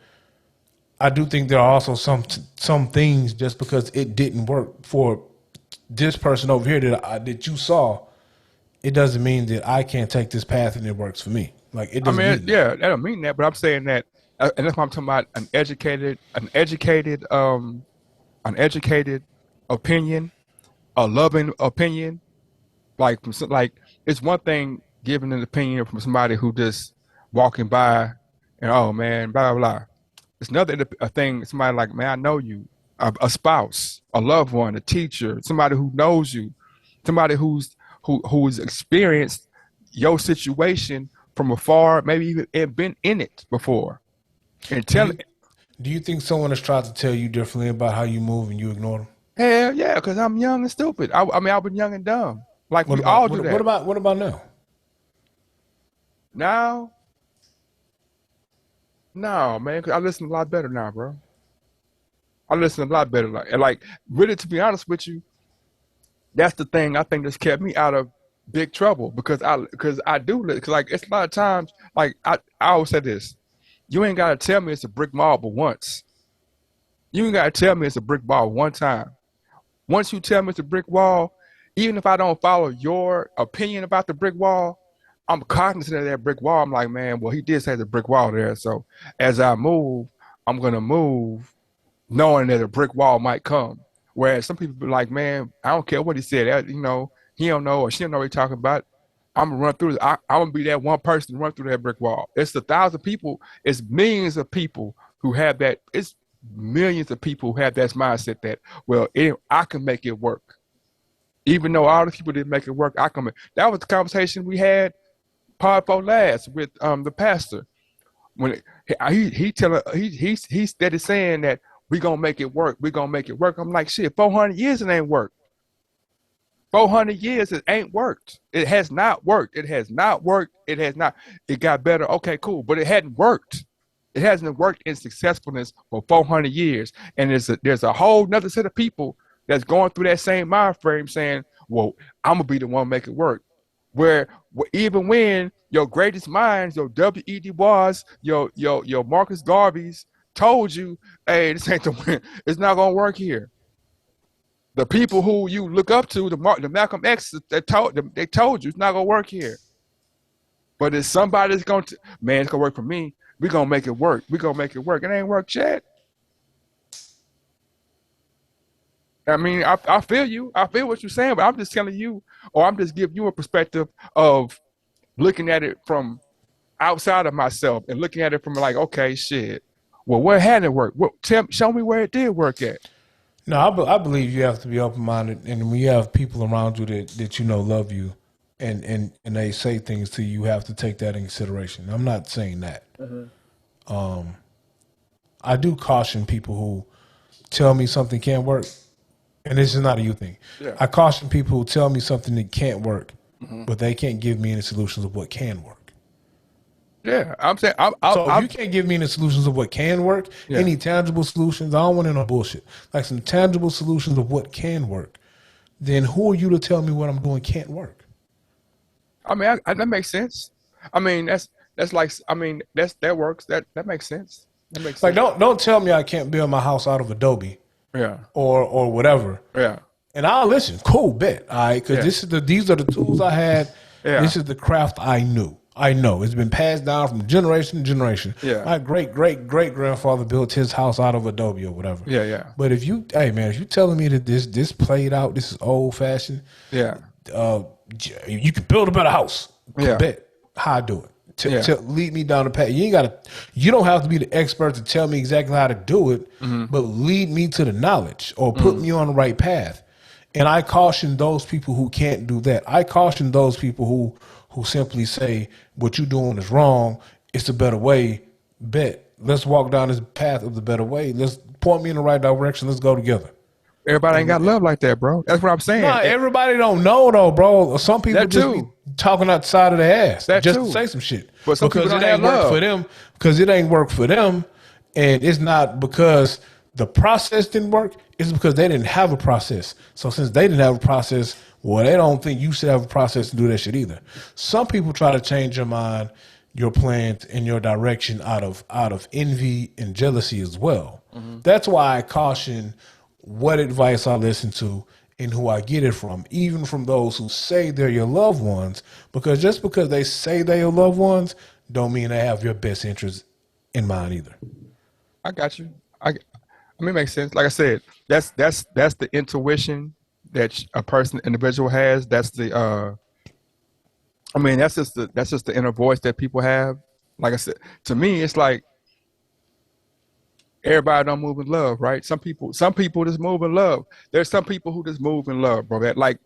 I do think there are also some things, just because it didn't work for this person over here that you saw, it doesn't mean that I can't take this path and it works for me. Like, it doesn't mean that don't mean that, but I'm saying that, and that's why I'm talking about an educated an educated opinion, a loving opinion. Like it's one thing giving an opinion from somebody who just walking by and oh man, blah blah blah. It's another a thing. Somebody like man, I know you, a spouse, a loved one, a teacher, somebody who knows you, somebody who's experienced your situation from afar, maybe even been in it before, and Do tell you do you think someone has tried to tell you differently about how you move and you ignore them? hell yeah, because I'm young and stupid. I mean, I've been young and dumb. Like we all do that. What about now? Now, no, man, 'cause I listen a lot better now, bro. I listen a lot better. Like really, to be honest with you, that's the thing I think that's kept me out of big trouble because I do because like it's a lot of times like I always say this: you ain't gotta tell me it's a brick wall but once. You ain't gotta tell me it's a brick wall one time. Once you tell me it's a brick wall, even if I don't follow your opinion about the brick wall, I'm cognizant of that brick wall. I'm like, man, well, he did say the brick wall there. So as I move, I'm gonna move knowing that a brick wall might come. Whereas some people be like, man, I don't care what he said. He don't know or she don't know what he's talking about. I'm gonna run through. I'm gonna be that one person to run through that brick wall. It's 1,000 people. It's millions of people who have that. It's millions of people who have that mindset that well, I can make it work. Even though all the people didn't make it work, I can. That was the conversation we had part for last with the pastor when he steady saying that we gonna make it work. We gonna make it work. I'm like shit. 400 years it ain't worked. 400 years it ain't worked. It has not worked. It has not worked. It has not. It got better. Okay, cool, but it hadn't worked. It hasn't worked in successfulness for 400 years, and there's a whole nother set of people that's going through that same mind frame, saying, "Well, I'm gonna be the one to make it work." Where even when your greatest minds, your W.E. Du Bois, your Marcus Garvey's told you, "Hey, this ain't the win. It's not gonna work here." The people who you look up to, the Malcolm X, they told you it's not gonna work here. But if somebody's going to, man, it's gonna work for me. We gonna make it work. We gonna make it work. It ain't worked yet. I mean, I feel you. I feel what you're saying, but I'm just telling you, or I'm just giving you a perspective of looking at it from outside of myself and looking at it from like, okay, shit. Well, where hadn't it worked? Show me where it did work at. No, I believe you have to be open minded, and when you have people around you that you know love you, and they say things to you, you have to take that in consideration. I'm not saying that. I do caution people who tell me something can't work, and this is not a you thing. Yeah. I caution people who tell me something that can't work, but they can't give me any solutions of what can work. Yeah, I'm saying, So if you can't give me any solutions of what can work, Yeah. any tangible solutions, I don't want no bullshit. Like some tangible solutions of what can work, then who are you to tell me what I'm doing can't work? I mean, that makes sense. I mean, that's like, I mean, that works. That makes sense. That makes Like sense. don't tell me I can't build my house out of Adobe Yeah, or whatever. yeah, And I'll listen. Cool, bet. All right, because Yeah. these are the tools I had. Yeah. This is the craft I knew. I know it's been passed down from generation to generation. Yeah. My great grandfather built his house out of Adobe or whatever. Yeah, yeah. But if you, hey man, if you telling me that this played out, this is old fashioned, Yeah, you can build a better house. Yeah. Bet how I do it. Yeah. Lead me down the path. You don't have to be the expert to tell me exactly how to do it, but lead me to the knowledge or put me on the right path. And I caution those people who can't do that. I caution those people who simply say what you're doing is wrong. It's a better way. Bet. Let's walk down this path of the better way. Let's point me in the right direction. Let's go together. everybody ain't got love like that, bro. That's what I'm saying. Nah, everybody don't know though, bro. Some people That just too. be talking out the side of their ass That just too. to say some shit. But some because people it don't ain't have work love. for them. Because it ain't work for them, and it's not because the process didn't work. It's because they didn't have a process. So since they didn't have a process, well, they don't think you should have a process to do that shit either. Some people try to change your mind, your plans, and your direction out of envy and jealousy as well. That's why I caution what advice I listen to and who I get it from, even from those who say they're your loved ones, because just because they say they're your loved ones don't mean they have your best interest in mind either. I got you. I I mean, it makes sense. Like I said, that's the intuition that a person individual has. That's the I mean, that's just the inner voice that people have. Like I said, to me, it's like everybody don't move in love, right? Some people just move in love. There's some people who just move in love, bro. That like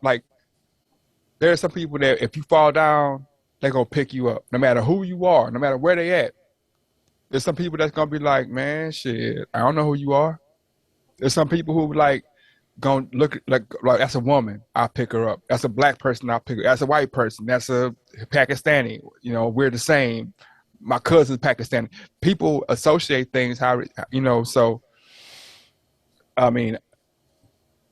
there's some people that if you fall down, they're gonna pick you up, no matter who you are, no matter where they at. There's some people that's gonna be like, man, shit, I don't know who you are. There's some people who like gonna look like that's a woman, I'll pick her up. That's a black person, I'll pick her. That's a white person. That's a Pakistani. We're the same. My cousin's Pakistani. People associate things how. So I mean,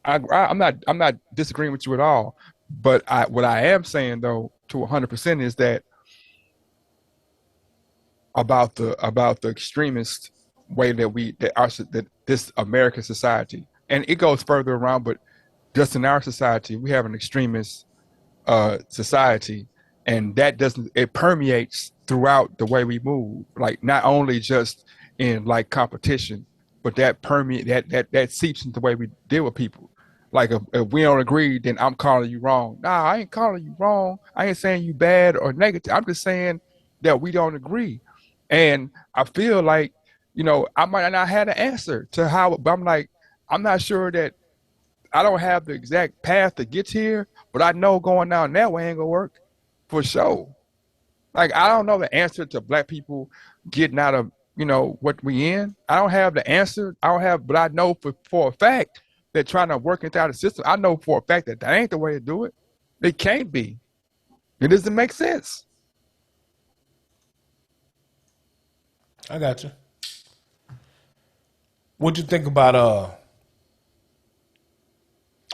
I'm not disagreeing with you at all. But what I am saying though to 100% is that about the extremist way that this American society, and it goes further around, but just in our society, we have an extremist society, and that doesn't it permeates throughout the way we move. Like not only just in like competition, but that permeate that seeps into the way we deal with people. Like if we don't agree, then I'm calling you wrong. Nah, I ain't calling you wrong. I ain't saying you bad or negative. I'm just saying that we don't agree. And I feel like, I might not have an answer to how, but I'm like, I'm not sure that I don't have the exact path to get here, but I know going down that way ain't gonna work for sure. Like I don't know the answer to black people getting out of, what we in. I don't have the answer. I don't have, but I know for a fact that trying to work inside the system, I know for a fact that ain't the way to do it. It can't be. It doesn't make sense. I got you. What'd you think about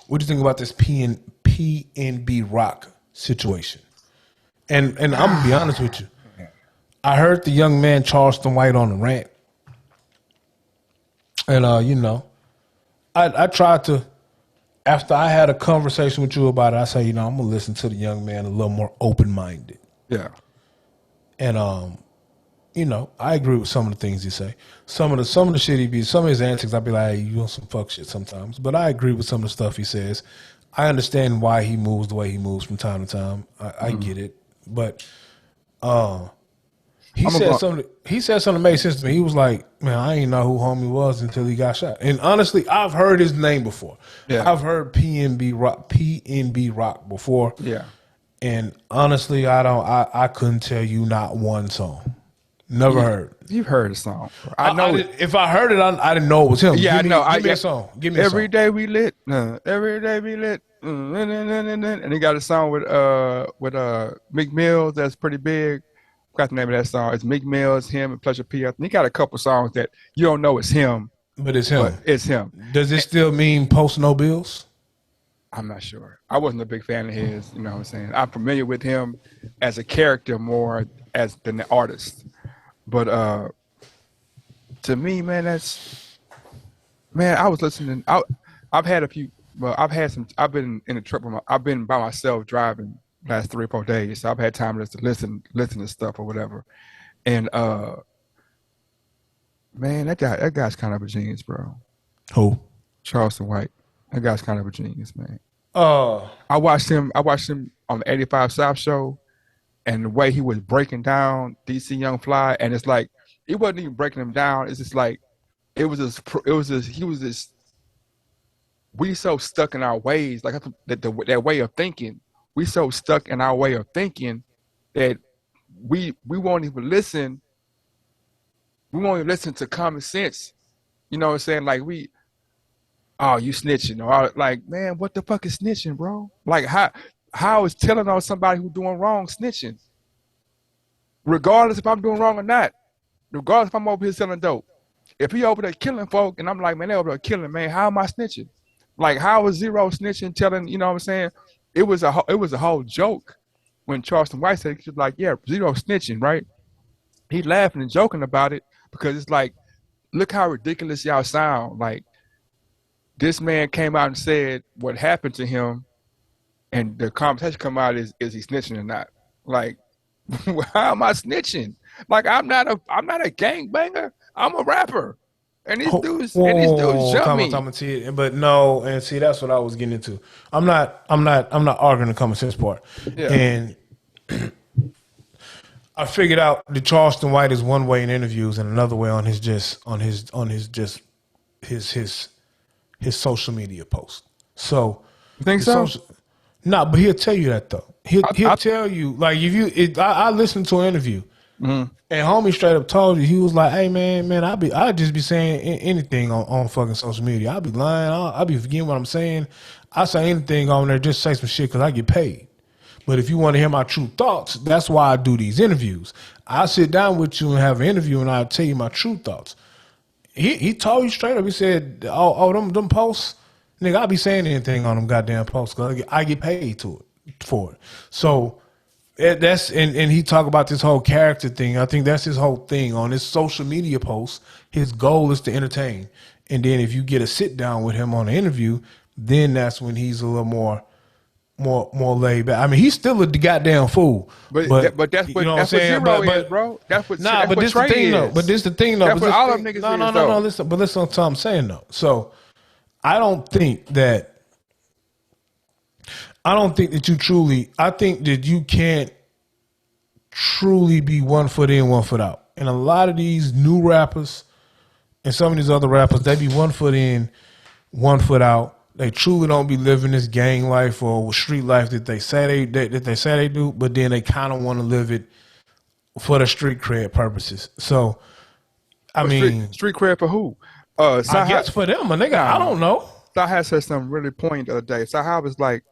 What'd you think about this PNB Rock situation? And I'm gonna be honest with you. I heard the young man Charleston White on the rant, and I tried to. After I had a conversation with you about it, I say, I'm gonna listen to the young man a little more open minded. Yeah. And I agree with some of the things he say. Some of the shit he be, some of his antics, I'd be like, hey, you on some fuck shit sometimes. But I agree with some of the stuff he says. I understand why he moves the way he moves from time to time. I get it. But he said something that made sense to me. He was like, man, I ain't know who homie was until he got shot. And honestly, I've heard his name before. Yeah. I've heard PNB Rock before. Yeah. And honestly, I couldn't tell you not one song. Never heard. You've heard a song. I know if I heard it, I didn't know it was him. Yeah, I know. Give me a song. Give me a Every song. Day We Lit. Every day we lit. And he got a song with Meek Mills that's pretty big. Forgot the name of that song. It's Meek Mills, him, and Pleasure P. And he got a couple songs that you don't know it's him. But it's him. It's him. Does it still mean Post No Bills? I'm not sure. I wasn't a big fan of his, you know what I'm saying? I'm familiar with him as a character more than the artist. But to me, man, I was listening. I've had a few. Well, I've been in a trip. I've been by myself driving last 3 or 4 days. So I've had time just to listen to stuff or whatever. And man, that guy's kind of a genius, bro. Who? Charleston White. That guy's kind of a genius, man. I watched him on the 85 South show. And the way he was breaking down DC Young Fly, and it's like he wasn't even breaking him down. It's just like he was just we so stuck in our ways, like that way of thinking. We so stuck in our way of thinking that we won't even listen. We won't even listen to common sense. You know what I'm saying? Like you snitching, or like, man, what the fuck is snitching, bro? Like how is telling on somebody who's doing wrong snitching? Regardless if I'm doing wrong or not. Regardless if I'm over here selling dope. If he over there killing folk and I'm like, man, they over there killing, man, how am I snitching? Like, how is Zero snitching, telling, you know what I'm saying? It was a whole joke when Charleston White said, he was like, yeah, Zero snitching, right? He laughing and joking about it because it's like, look how ridiculous y'all sound. Like, this man came out and said what happened to him, and the conversation come out is he snitching or not? Like, how am I snitching? Like, I'm not a gangbanger. I'm a rapper. And these dudes jump me. Talking to it, but no, and see that's what I was getting into. I'm not arguing the common sense part, Yeah. and I figured out that Charleston White is one way in interviews and another way on his social media post. So You think the so? nah, but he'll tell you that though. He'll I- tell you like if you. I listened to an interview. And homie straight up told you, he was like, "Hey man, I just be saying anything on fucking social media. I be lying, I be forgetting what I'm saying. I say anything on there, just say some shit because I get paid. But if you want to hear my true thoughts, that's why I do these interviews. I sit down with you and have an interview, and I tell you my true thoughts." He told you straight up. He said, "Oh, them posts, nigga, I be saying anything on them goddamn posts because I get paid for it." So. That's and he talked about this whole character thing. I think that's his whole thing on his social media posts. His goal is to entertain, and then if you get a sit down with him on an interview, then that's when he's a little more laid back. I mean, he's still a goddamn fool. But that's what Zero is, bro. That's what nah. that's But what this the Trey thing is. though. But this the thing though. That's but what this all thing- them niggas no, is, no, no, though. no. Listen, but listen to what I'm saying though. So I don't think that you truly. I think that you can't truly be 1 foot in, 1 foot out. And a lot of these new rappers and some of these other rappers, they be 1 foot in, 1 foot out. They truly don't be living this gang life or street life that they say they do, but then they kind of want to live it for the street cred purposes. So, I mean, street cred for who? I guess for them, a nigga. I don't know. Saha said something really poignant the other day. Saha was like,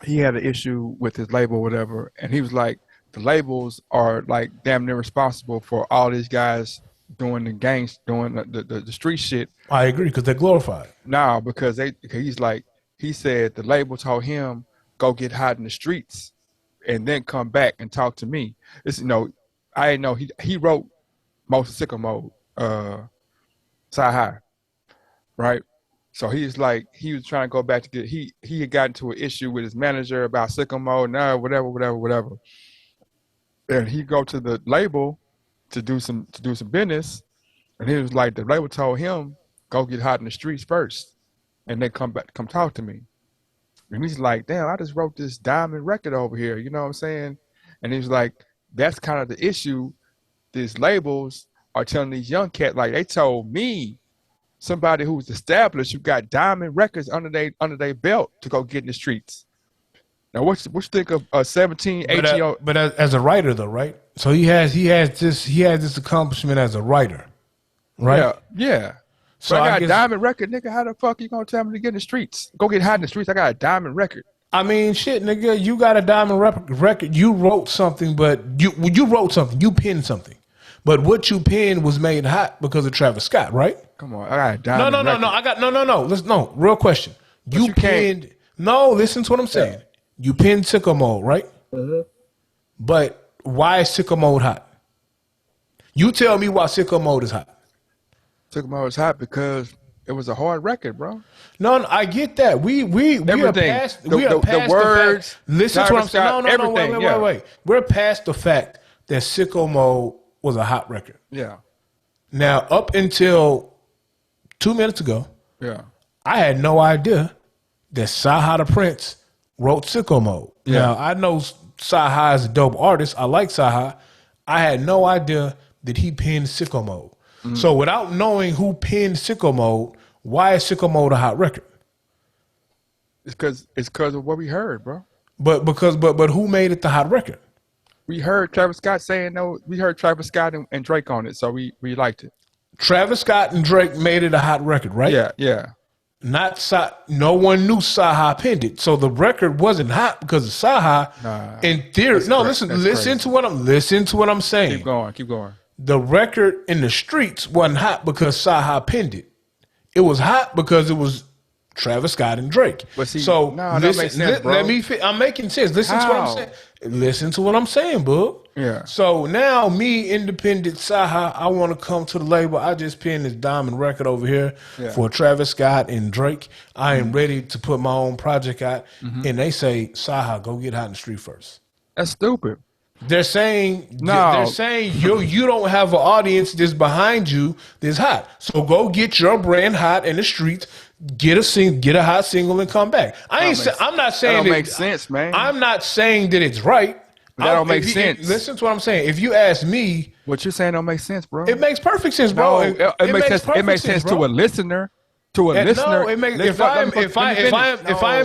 he had an issue with his label or whatever, and he was like, the labels are like damn near responsible for all these guys doing the street shit. I agree because they're glorified. Now because he said the label told him go get hot in the streets and then come back and talk to me. It's I didn't know he wrote most of Sicko Mode, Saha, right? So he was trying to go back to he had gotten into an issue with his manager about Sicko Mode, whatever. And he go to the label to do some business, and he was like, the label told him go get hot in the streets first, and then come talk to me. And he's like, damn, I just wrote this diamond record over here, you know what I'm saying? And he was like, that's kind of the issue. These labels are telling these young cats, like they told me, somebody who's established, who got diamond records under their belt to go get in the streets. Now, what you think of 17, 18? But as a writer, though, right? So he has this accomplishment as a writer, right? Yeah. So but I got guess, a diamond record, nigga. How the fuck you gonna tell me to get in the streets? Go get hot in the streets. I got a diamond record. I mean, shit, nigga. You got a diamond record. You wrote something, but you wrote something. You penned something, but what you penned was made hot because of Travis Scott, right? Come on, I got a diamond. No. Listen, real question. You penned. No, listen to what I'm saying. Yeah. You pinned Sicko Mode, right? Mm-hmm. But why is Sicko Mode hot? You tell me why Sicko Mode is hot. Sicko Mode is hot because it was a hard record, bro. No, I get that. We are past the words. Listen to what I'm saying. No, wait. We're past the fact that Sicko Mode was a hot record. Yeah. Now, up until 2 minutes ago, yeah, I had no idea that Saha the Prince wrote Sicko Mode. Yeah. Now, I know Saha is a dope artist. I like Saha. I had no idea that he penned Sicko Mode. Mm-hmm. So without knowing who penned Sicko Mode, why is Sicko Mode a hot record? It's because of what we heard, bro. But who made it the hot record? We heard Travis Scott saying no. We heard Travis Scott and Drake on it, so we liked it. Travis Scott and Drake made it a hot record, right? Yeah. No one knew Saha penned it, so the record wasn't hot because of Saha. Nah, in theory, listen to what I'm saying. Keep going. The record in the streets wasn't hot because Saha penned it. It was hot because it was Travis Scott and Drake. But see, so that makes sense, bro. I'm making sense. Listen to what I'm saying. Listen to what I'm saying, bub. Yeah. So now me, independent Saha, I want to come to the label. I just penned this diamond record over here for Travis Scott and Drake. I am ready to put my own project out. Mm-hmm. And they say, Saha, go get hot in the street first. That's stupid. They're saying No. they're saying you don't have an audience that's behind you that's hot. So go get your brand hot in the streets, get a hot single and come back. I'm not saying that don't make sense, man. I'm not saying that it's right. That don't make sense. Listen to what I'm saying. If you ask me, what you're saying don't make sense, bro. it makes perfect sense, bro. No, it makes sense. It makes sense to a listener. To a listener, no, it makes. If I'm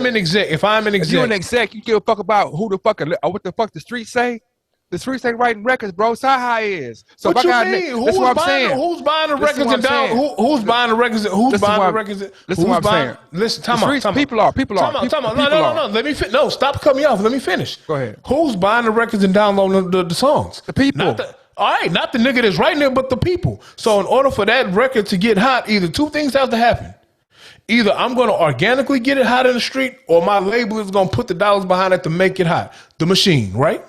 an exec, if you're an exec, you give a fuck about who the fuck or what the fuck the streets say. The streets ain't writing records, bro. Sci-Hi is. So what you mean? That's what I'm saying. Who's buying the records and down? Who's buying the records? Who's buying the records? Listen, what I'm saying. Listen, time out. People are. No. Let me no. Stop cutting me off. Let me finish. Go ahead. Who's buying the records and downloading the songs? The people. All right, not the nigga that's writing it, but the people. So in order for that record to get hot, either two things have to happen. Either I'm going to organically get it hot in the street, or my label is going to put the dollars behind it to make it hot. The machine, right?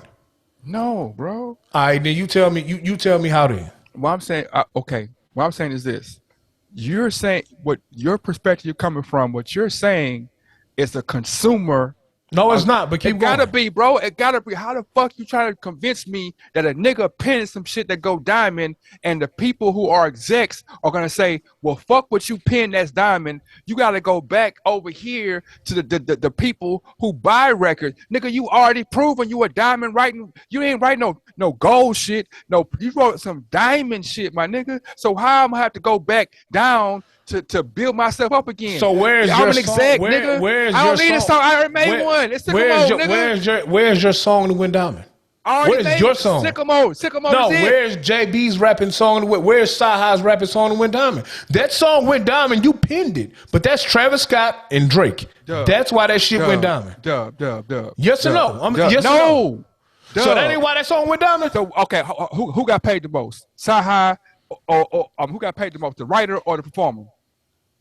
No, bro. All right, then you tell me. You tell me how then. What I'm saying, okay. What I'm saying is this: you're saying what your perspective you're coming from. What you're saying is a consumer. No, it's not. But keep it going. Gotta be, bro. It gotta be. How the fuck you trying to convince me that a nigga penning some shit that go diamond, and the people who are execs are gonna say, "Well, fuck what you pen that's diamond. You gotta go back over here to the people who buy records, nigga. You already proven you a diamond writing. You ain't writing no gold shit. No, you wrote some diamond shit, my nigga. So how am I have to go back down?" To build myself up again. So where's I'm your an exec, song? nigga. Where's I don't your need a song. I already made one. It's where's your song to win diamond? Where's your song? Sycamore. No, where's JB's rapping song to win? Where's Sci-Hi's rapping song to win diamond? That song went diamond. You pinned it, but that's Travis Scott and Drake. That's why that shit went diamond. Dub. Yes or no? Yes or no? So that ain't why that song went diamond. So okay, who got paid the most? Sci-Hi or who got paid the most? The writer or the performer?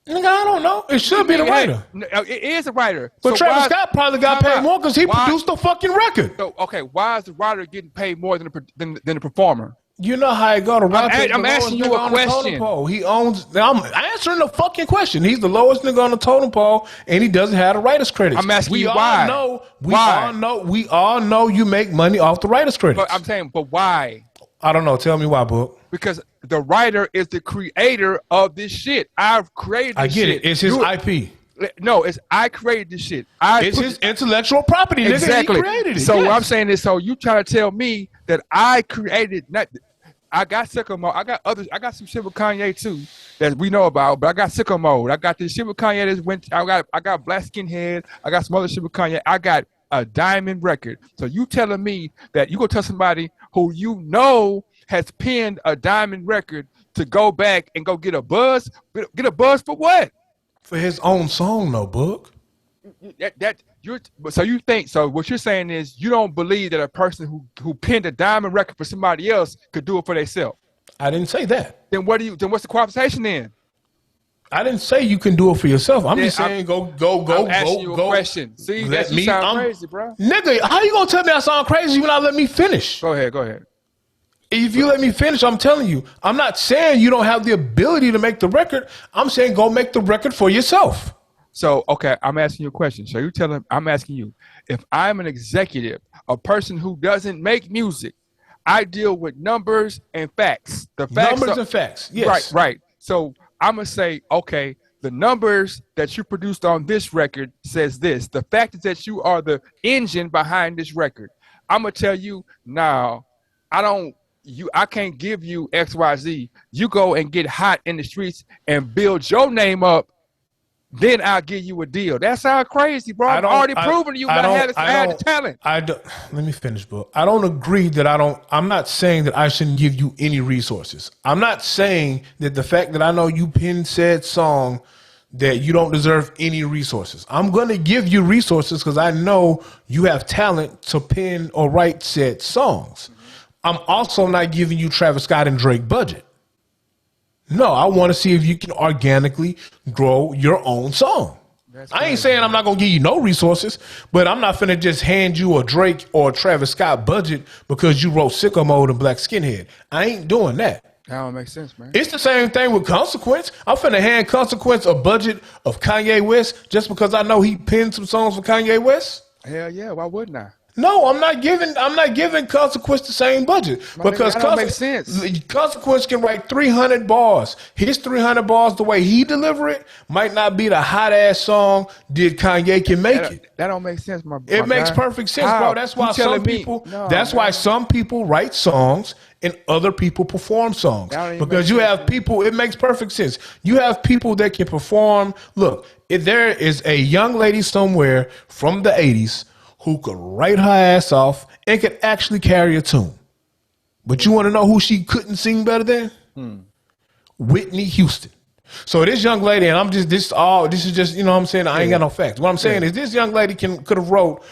Nigga, I don't know. It should be the writer. It is a writer. But so Travis Scott probably got paid more because he produced the fucking record. So okay, why is the writer getting paid more than the performer? You know how it go to rap. I'm asking you a question. He owns. I'm answering the fucking question. He's the lowest nigga on the totem pole, and he doesn't have the writer's credits. I'm asking you why. We all know you make money off the writer's credits. But I'm saying, but why? I don't know. Tell me why, Book. Because the writer is the creator of this shit. I've created this I get shit. It. It's his IP. No, it's I created this shit. It's his intellectual property, nigga. Exactly. He created it. So what I'm saying is, so you trying to tell me that I created not I got sicko mode. I got others. I got some shit with Kanye too that we know about, but I got sicko mode. I got this shit with Kanye that went. I got Black Skinhead. I got some other shit with Kanye. I got a diamond record. So you telling me that you go tell somebody who you know has penned a diamond record to go back and go get a buzz? Get a buzz for what? For his own song, no Book. So you think so? What you're saying is you don't believe that a person who penned a diamond record for somebody else could do it for themselves. I didn't say that. Then what's the qualification then? I didn't say you can do it for yourself. I'm just saying go. I'm asking you a question. See, that you sound crazy, bro. Nigga, how you gonna tell me I sound crazy when I let me finish? Go ahead. If you let me finish, I'm telling you, I'm not saying you don't have the ability to make the record. I'm saying go make the record for yourself. So, okay, I'm asking you a question. So I'm asking you, if I'm an executive, a person who doesn't make music, I deal with numbers and facts. The facts numbers and facts. Yes. Right. So I'm going to say, okay, the numbers that you produced on this record says this. The fact is that you are the engine behind this record. I'm going to tell you, now, I can't give you XYZ. You go and get hot in the streets and build your name up. Then I'll give you a deal. That sounds crazy, bro. I'm already proving to you I had the talent. Let me finish, bro. I don't agree that I'm not saying that I shouldn't give you any resources. I'm not saying that the fact that I know you penned said song that you don't deserve any resources. I'm going to give you resources because I know you have talent to pen or write said songs. I'm also not giving you Travis Scott and Drake budget. No, I want to see if you can organically grow your own song. I ain't saying I'm not going to give you no resources, but I'm not finna just hand you a Drake or a Travis Scott budget because you wrote Sicko Mode and Black Skinhead. I ain't doing that. That don't make sense, man. It's the same thing with Consequence. I'm finna hand Consequence a budget of Kanye West just because I know he penned some songs for Kanye West. Hell yeah, why wouldn't I? No, I'm not giving Consequence the same budget because that don't make sense. Consequence can write 300 bars. His 300 bars, the way he deliver it, might not be the hot ass song that Kanye can make it. That don't make sense, It makes perfect sense, bro. That's why some people. Why some people write songs and other people perform songs because you have people. It makes perfect sense. You have people that can perform. Look, if there is a young lady somewhere from the '80s who could write her ass off and could actually carry a tune, but you want to know who she couldn't sing better than? Whitney Houston. So this young lady, and this is just, you know what I'm saying? I ain't got no facts. What I'm saying is this young lady could have wrote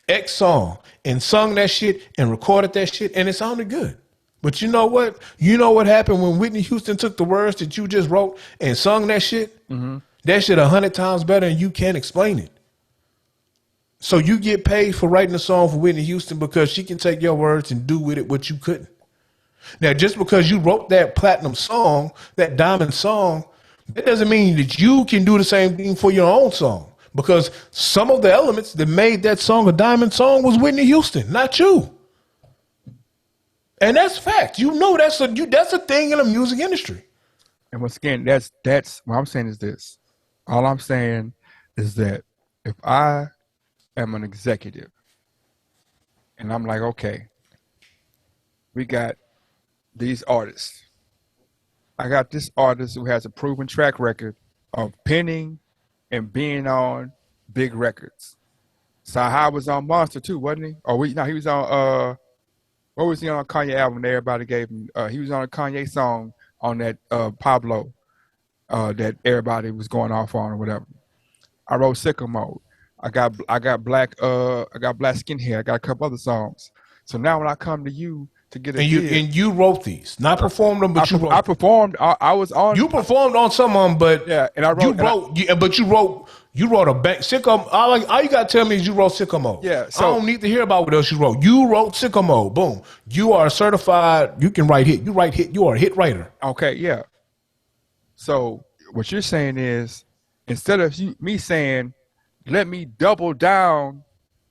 X song and sung that shit and recorded that shit and it sounded good. But you know what? You know what happened when Whitney Houston took the words that you just wrote and sung that shit? Mm-hmm. That shit 100 times better and you can't explain it. So you get paid for writing a song for Whitney Houston because she can take your words and do with it what you couldn't. Now, just because you wrote that platinum song, that diamond song, that doesn't mean that you can do the same thing for your own song. Because some of the elements that made that song a diamond song was Whitney Houston, not you. And that's fact. You know that's a thing in the music industry. And once again, that's what I'm saying is this. All I'm saying is that if I am an executive and I'm like, okay, we got these artists. I got this artist who has a proven track record of penning and being on big records. Sahai was on Monster too, wasn't he? He was on what was he on Kanye album that everybody gave him? He was on a Kanye song on that Pablo that everybody was going off on or whatever. I wrote Sicko Mode. I got black skin hair. I got a couple other songs. So now when I come to you to get and you wrote these, not performed them, but you wrote. I performed. I was on. You performed on some of them, but yeah, and I wrote. You wrote a bank Sicko. All you gotta tell me is you wrote Sicko Mode. Yeah, so I don't need to hear about what else you wrote. You wrote Sicko Mode. Boom. You are certified. You can write hit. You write hit. You are a hit writer. Okay, yeah. So what you're saying is, instead of me saying, let me double down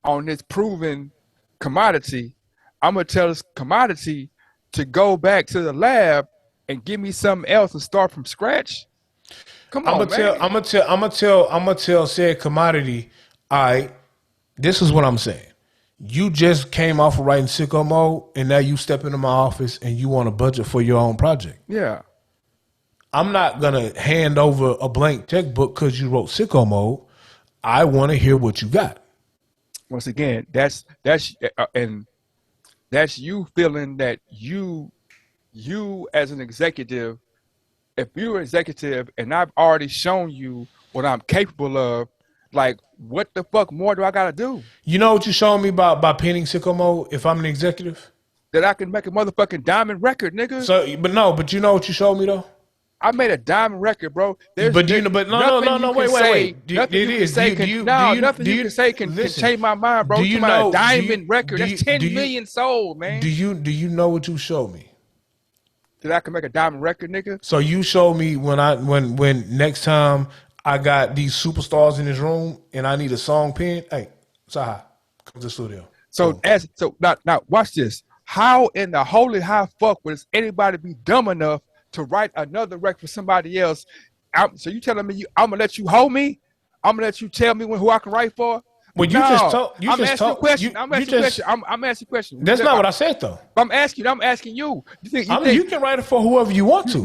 on this proven commodity, I'm gonna tell this commodity to go back to the lab and give me something else and start from scratch. Come on, man. I'm gonna tell said commodity, all right, this is what I'm saying. You just came off of writing Sicko Mode and now you step into my office and you want a budget for your own project. Yeah. I'm not gonna hand over a blank checkbook because you wrote Sicko Mode. I want to hear what you got. Once again, that's you feeling that you as an executive, if you're an executive and I've already shown you what I'm capable of, like what the fuck more do I gotta do? You know what you showed me by penning Sicko Mode if I'm an executive? That I can make a motherfucking diamond record, nigga. But you know what you showed me though? I made a diamond record, bro. Wait. Nothing you can say can change my mind, bro. You know a diamond record? That's 10 million sold, man. Do you know what you showed me? That I can make a diamond record, nigga. So you showed me when next time I got these superstars in this room and I need a song pen. Hey, Sahai, come to the studio. So now watch this. How in the holy high fuck would anybody be dumb enough to write another record for somebody else? So you telling me I'm gonna let you hold me? I'm gonna let you tell me who I can write for? Well, I'm asking you a question. I'm asking a question. That's not what I said though. I'm asking you. You can write it for whoever you want to.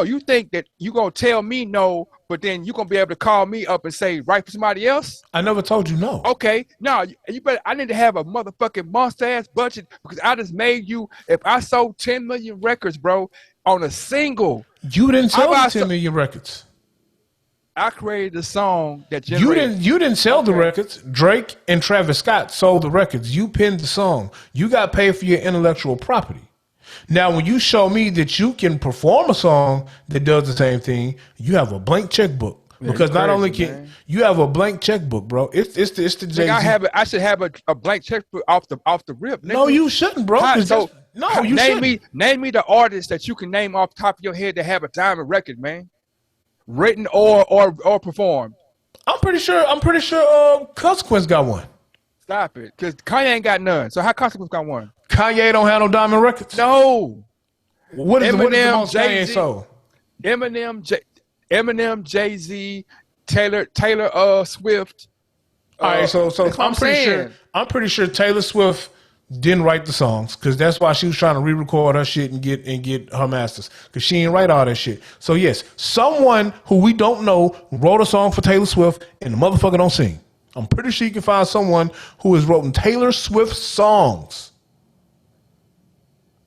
You think that you gonna tell me no, but then you gonna be able to call me up and say write for somebody else? I never told you no. Okay, no, you better. I need to have a motherfucking monster ass budget because I just made you. If I sold 10 million records, bro, on a single, you didn't sell 10 million records. I created a song that generated. You didn't sell the records. Drake and Travis Scott sold the records. You penned the song. You got paid for your intellectual property. Now, when you show me that you can perform a song that does the same thing, you have a blank checkbook. Because not only can you have a blank checkbook, bro. It's the Jay-Z. I should have a blank checkbook off the rip. Nigga. No, you shouldn't, bro. You shouldn't. Name me the artists that you can name off the top of your head that have a diamond record, man. Written or performed. I'm pretty sure Consequence got one. Stop it, because Kanye ain't got none. So how Consequence got one? Kanye don't have no diamond records. No. What is the Eminem, most Kanye Jay-Z. sold? Eminem, Jay-Z, Taylor, Swift. All right, so that's what I'm saying. I'm pretty sure Taylor Swift didn't write the songs because that's why she was trying to re-record her shit and get her masters because she didn't write all that shit. So yes, someone who we don't know wrote a song for Taylor Swift and the motherfucker don't sing. I'm pretty sure you can find someone who has written Taylor Swift songs.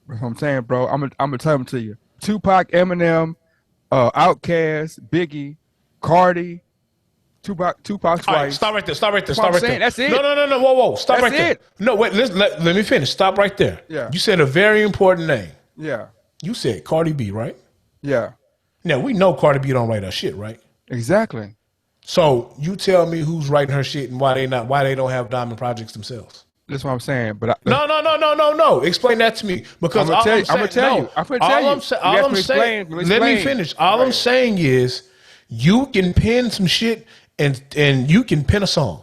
That's what I'm saying, bro. I'm gonna tell them to you. Tupac, Eminem, Outkast, Biggie, Cardi, Tupac's All right, wife. stop right there. Stop right there. That's what Stop I'm right saying. there. That's it. No. Whoa. Stop That's right there. it. No, wait. Let me finish. Stop right there. Yeah. You said a very important name. Yeah, You said Cardi B, right? yeah, Now we know Cardi B don't write her shit, right? exactly. So you tell me who's writing her shit and why they don't have diamond projects themselves. That's what I'm saying. But No. Explain that to me because I'm gonna tell you. Let me finish. All I'm saying is you can pin some shit and you can pin a song.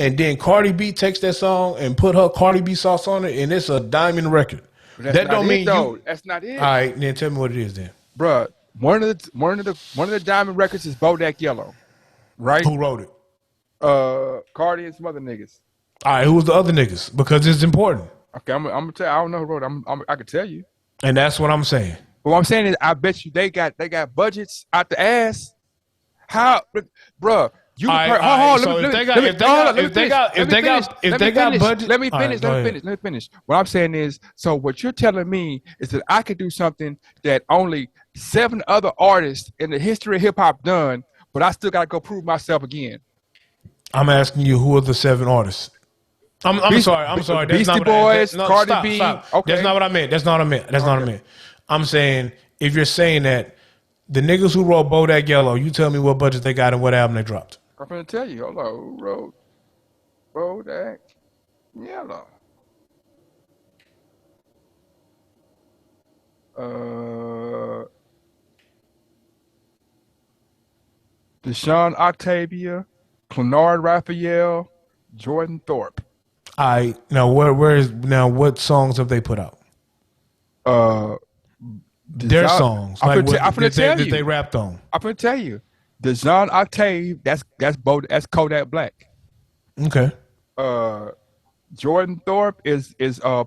And then Cardi B takes that song and put her Cardi B sauce on it and it's a diamond record. That don't mean you. That's not it. All right, then tell me what it is then. Bruh, one of the diamond records is Bodak Yellow, right? Who wrote it? Cardi and some other niggas. All right, who was the other niggas? Because it's important. Okay, I'm gonna tell you. I don't know who wrote it. I could tell you. And that's what I'm saying. But what I'm saying is, I bet you they got budgets out the ass. How, bruh? You If they got budget, let me finish. What I'm saying is, so what you're telling me is that I could do something that only 7 other artists in the history of hip hop done, but I still gotta go prove myself again. I'm asking you, who are the 7 artists? I'm sorry. That's Beastie not Boys, Cardi B. Stop. Okay. That's not what I meant. That's not what I meant. I'm saying if you're saying that the niggas who wrote Bodak Yellow, you tell me what budget they got and what album they dropped. I'm gonna tell you. Hold on. Who wrote Bodak Yellow? Deshaun Octavia, Clenard Raphael, Jordan Thorpe. What songs have they put out? Their songs. I'm gonna tell you. That they rapped on. I'm gonna tell you. Deshaun Octave, that's Kodak Black. Okay. Jordan Thorpe is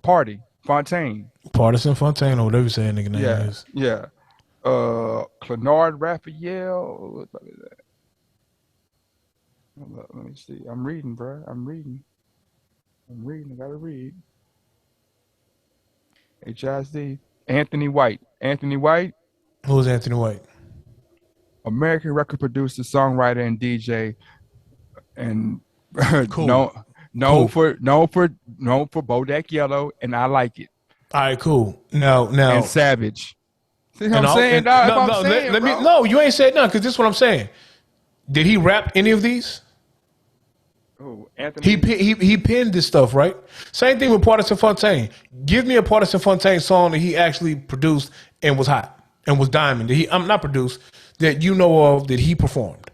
Party Fontaine. Partisan Fontaine, or whatever you say nigga name is. Yeah. Clenard Raphael. Let me see. I'm reading, bro. I'm reading. I gotta read. HISD. Anthony White. Who is Anthony White? American record producer, songwriter, and DJ, and Cool. known for Bodak Yellow, and I like it. All right, cool. Now, And Savage. See what I'm saying, dog? No, you ain't said nothing because this is what I'm saying. Did he rap any of these? Oh, Anthony. He penned this stuff, right? Same thing with Partisan Fontaine. Give me a Partisan Fontaine song that he actually produced and was hot and was diamond. I'm not produced that you know of that he performed.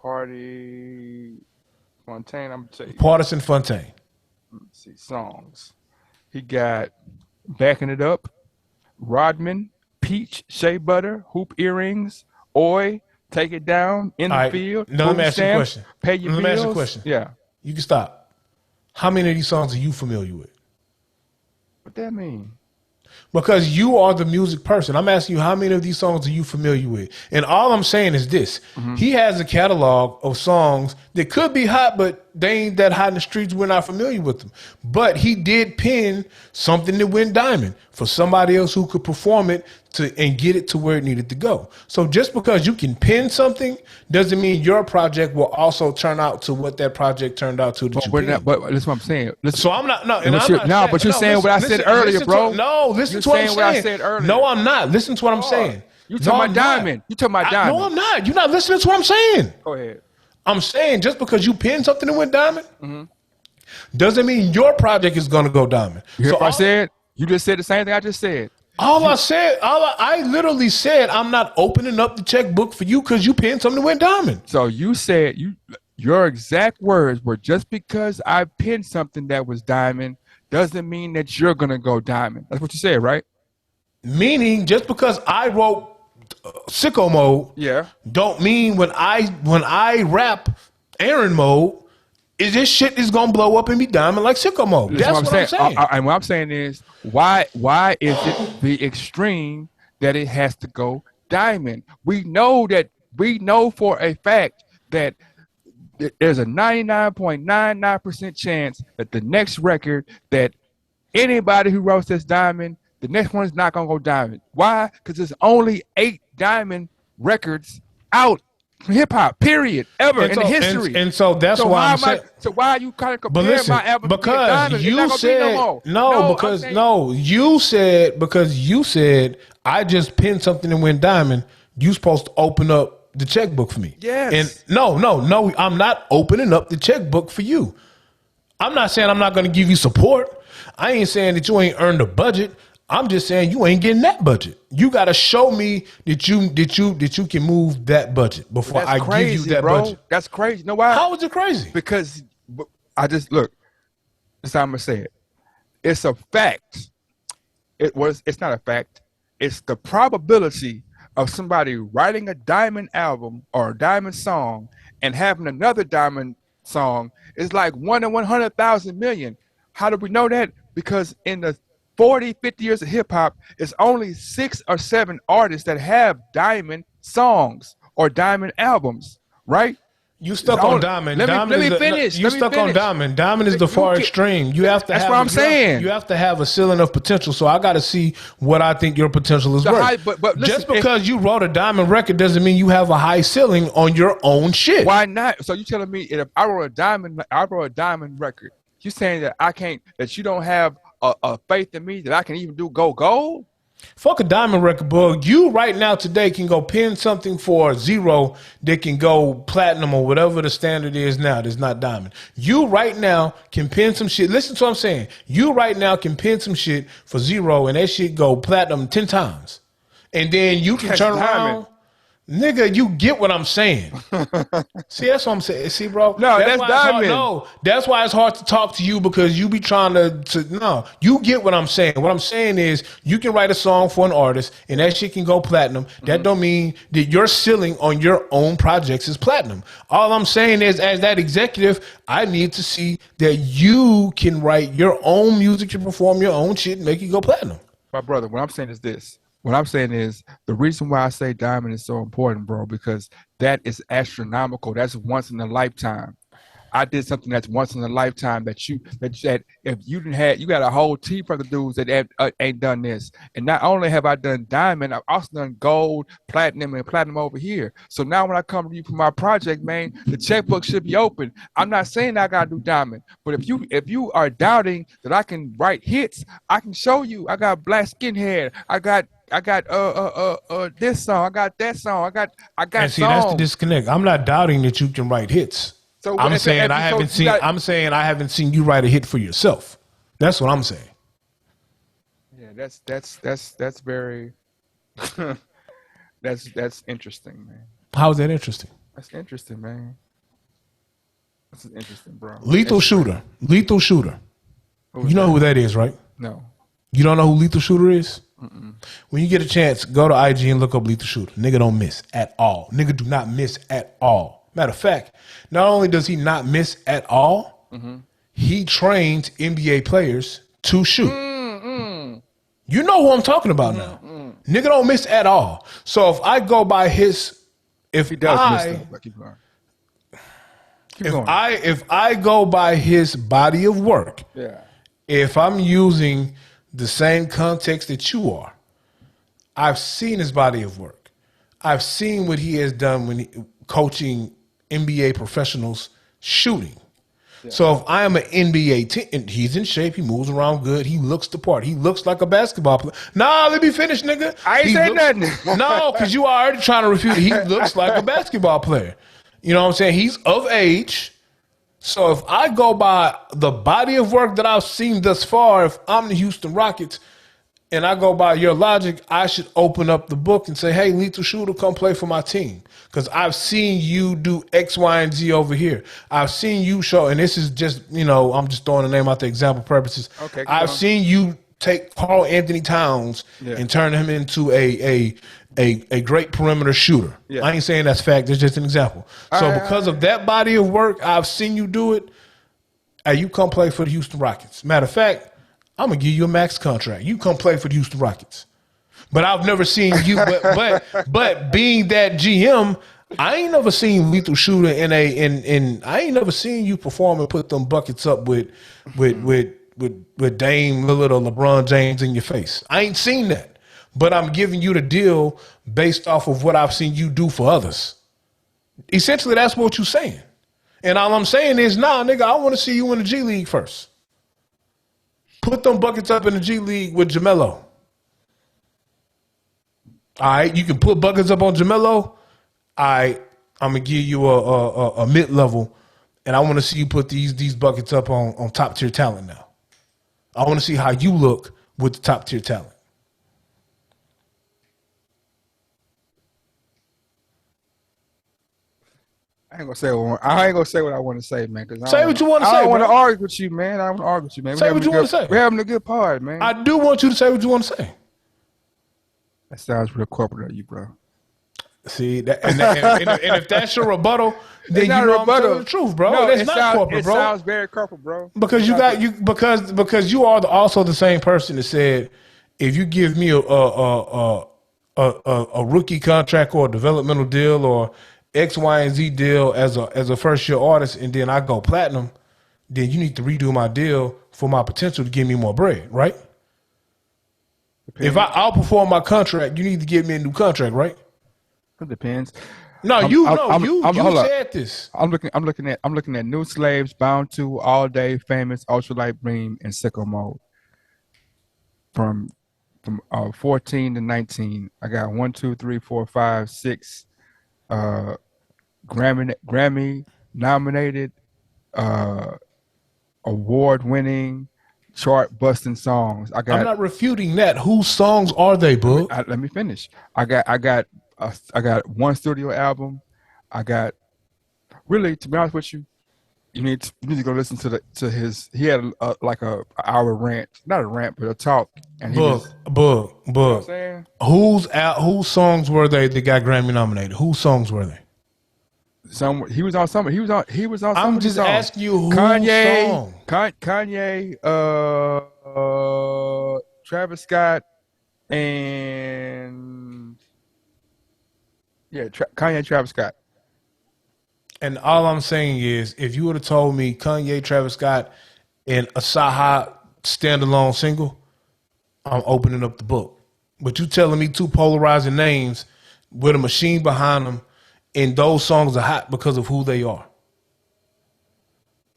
Party Fontaine. I'm gonna tell you. Partisan Fontaine. Let's see songs. He got Backing It Up, Rodman, Peach, Shea Butter, Hoop Earrings, Oi, Take It Down, In the Field. Now let me ask you a question. Pay Your Bills. Let me ask you a question. Yeah. You can stop. How many of these songs are you familiar with? What that mean? Because you are the music person. I'm asking you, how many of these songs are you familiar with? And all I'm saying is this. Mm-hmm. He has a catalog of songs that could be hot, but they ain't that hot in the streets. We're not familiar with them. But he did pen something that went diamond for somebody else who could perform it and get it to where it needed to go. So just because you can pen something doesn't mean your project will also turn out to what that project turned out to. But that's what I'm saying. So I'm not. But you're saying what I said earlier, bro. Listen to what I'm saying. What I said earlier. No, I'm not. Listen to what I'm saying. You talking about diamond? You talking about diamond? No, I'm not. You're not listening to what I'm saying. Go ahead. I'm saying just because you penned something that went diamond doesn't mean your project is going to go diamond. You hear what I said? You just said the same thing I just said. I literally said, I'm not opening up the checkbook for you because you penned something that went diamond. So you said you Your exact words were, just because I pinned something that was diamond doesn't mean that you're gonna go diamond. That's what you said, right? Meaning, just because I wrote sicko mode, Yeah. don't mean when I rap Aaron mode, is this shit is gonna blow up and be diamond like sicko mode. That's what I'm saying. And what I'm saying is, why is it the extreme that it has to go diamond? We know for a fact that there's a 99.99% chance that the next record that anybody who wrote this diamond, the next one is not gonna go diamond. Why? Because there's only 8 diamond records out from hip hop, period, ever in the history. And so that's why I'm saying. So why are you kind of comparing my album to diamond? You said because you said I just pinned something and went diamond. You supposed to open up the checkbook for me. Yes. And no, I'm not opening up the checkbook for you. I'm not saying I'm not going to give you support. I ain't saying that you ain't earned a budget. I'm just saying you ain't getting that budget. You got to show me that you can move that budget before I give you that budget. That's crazy. You know why? How is it crazy? Because I just look. That's how I'm gonna say it. It's a fact. It's not a fact. It's the probability of somebody writing a diamond album or a diamond song and having another diamond song is like 1 in 100,000 million. How do we know that? Because in the 40, 50 years of hip hop, it's only 6 or 7 artists that have diamond songs or diamond albums, right? You stuck on diamond. Let me finish. You stuck on diamond. Diamond is the far extreme. You have to. That's what I'm saying. You have to have a ceiling of potential. So I got to see what I think your potential is worth. But listen, just because you wrote a diamond record doesn't mean you have a high ceiling on your own shit. Why not? So you telling me if I wrote a diamond record, you saying that I can't, that you don't have a faith in me that I can even do go gold? Fuck a diamond record, bug. You right now today can go pin something for 0 that can go platinum or whatever the standard is now that's not diamond. You right now can pin some shit. Listen to what I'm saying. You right now can pin some shit for 0 and that shit go platinum 10 times. And then you can turn around. Nigga, you get what I'm saying. See, that's what I'm saying. See, bro? No, that's diamond. No, that's why it's hard to talk to you because you be trying to no. You get what I'm saying. What I'm saying is you can write a song for an artist and that shit can go platinum. That don't mean that your ceiling on your own projects is platinum. All I'm saying is, as that executive, I need to see that you can write your own music to perform your own shit and make it go platinum. My brother, what I'm saying is this. What I'm saying is the reason why I say diamond is so important, bro, because that is astronomical. That's once in a lifetime. I did something that's once in a lifetime that if you didn't have, you got a whole team of the dudes that ain't done this. And not only have I done diamond, I've also done gold, platinum, and platinum over here. So now when I come to you for my project, man, the checkbook should be open. I'm not saying I gotta do diamond, but if you are doubting that I can write hits, I can show you. I got Black Skinhead. I got this song. I got that song. I got and see, songs. That's the disconnect. I'm not doubting that you can write hits. So I'm saying I haven't seen you write a hit for yourself. That's what I'm saying. Yeah, that's very that's interesting, man. How is that interesting? That's interesting, man. This is interesting, bro. Lethal Shooter. Lethal Shooter. You know who that is, right? No. You don't know who Lethal Shooter is? Mm-mm. When you get a chance, go to IG and look up Lethal Shooter. Nigga don't miss at all. Nigga do not miss at all. Matter of fact, not only does he not miss at all, he trains NBA players to shoot. You know who I'm talking about now. Nigga don't miss at all. So if I go by his, if he does miss, though, keep going. If I go by his body of work, if I'm using the same context that you are, I've seen his body of work. I've seen what he has done when coaching NBA professionals shooting. Yeah. So if I am an NBA team, and he's in shape, he moves around good, he looks the part. He looks like a basketball player. Nah, let me finish, nigga. I ain't saying nothing. No, because you are already trying to refute it. He looks like a basketball player. You know what I'm saying? He's of age. So if I go by the body of work that I've seen thus far, if I'm the Houston Rockets, and I go by your logic, I should open up the book and say, hey, Lethal Shooter, come play for my team. Because I've seen you do X, Y, and Z over here. I've seen you show, and this is just, I'm just throwing the name out the example purposes. Okay, I've seen you take Carl Anthony Towns and turn him into a great perimeter shooter. Yeah. I ain't saying that's fact. It's just an example. So because of that body of work, I've seen you do it. Hey, you come play for the Houston Rockets. Matter of fact, I'm gonna give you a max contract. You come play for the Houston Rockets. But I've never seen you. But being that GM, I ain't never seen Lethal Shooter in I ain't never seen you perform and put them buckets up with Dame Lillard or LeBron James in your face. I ain't seen that. But I'm giving you the deal based off of what I've seen you do for others. Essentially, that's what you're saying. And all I'm saying is, nah, nigga, I want to see you in the G League first. Put them buckets up in the G League with Jamelo. All right, you can put buckets up on Jamelo. All right, I'm gonna give you a mid level, and I want to see you put these buckets up on top tier talent now. I want to see how you look with the top tier talent. I ain't gonna say what I want to say, man. Say what you want to say. I don't want to argue with you, man. I don't want to argue with you, man. Say what you want to say. We're having a good part, man. I do want you to say what you want to say. That sounds real corporate of you, bro. See, and if that's your rebuttal, then you know I'm telling the truth, bro. No, that's not corporate, bro. It sounds very corporate, bro. Because because you are also the same person that said, if you give me a rookie contract or a developmental deal or X, Y, and Z deal as a first year artist, and then I go platinum, then you need to redo my deal for my potential to give me more bread, right? Depends. If I outperform my contract, you need to give me a new contract, right? It depends. No, you said this. I'm looking at New Slaves, Bound to, All Day, Famous, Ultralight Beam, and Sicko Mode. From 14 to 19, I got 1, 2, 3, 4, 5, 6 Grammy nominated, award winning, chart busting songs. I'm not refuting that. Whose songs are they, bro? Let me finish. I got one studio album. I got, really, to be honest with you, you need to go listen to his. He had like a hour rant, not a rant, but a talk. And book. You know what I'm saying? Whose songs were they that got Grammy nominated? Whose songs were they? He was on some. He was on. I'm just asking you whose song. Kanye, Travis Scott, and Kanye, Travis Scott. And all I'm saying is, if you would have told me Kanye, Travis Scott, and a Saha standalone single, I'm opening up the book. But you telling me two polarizing names with a machine behind them, and those songs are hot because of who they are.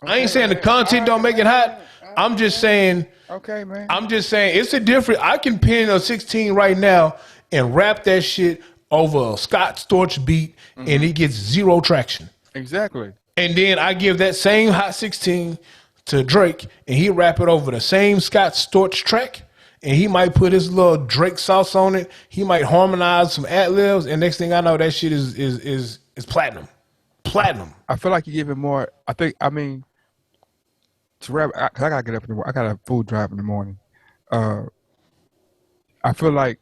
Okay, I ain't saying the content don't make it hot. I'm just saying. Okay, man. I'm just saying it's a different. I can pin a 16 right now and rap that shit over a Scott Storch beat, and it gets zero traction. Exactly. And then I give that same Hot 16 to Drake, and he rap it over the same Scott Storch track, and he might put his little Drake sauce on it. He might harmonize some ad-libs, and next thing I know, that shit is platinum. Platinum. I feel like you give it more. I mean, to rap, cause I gotta get up in the morning. I got a food drive in the morning. I feel like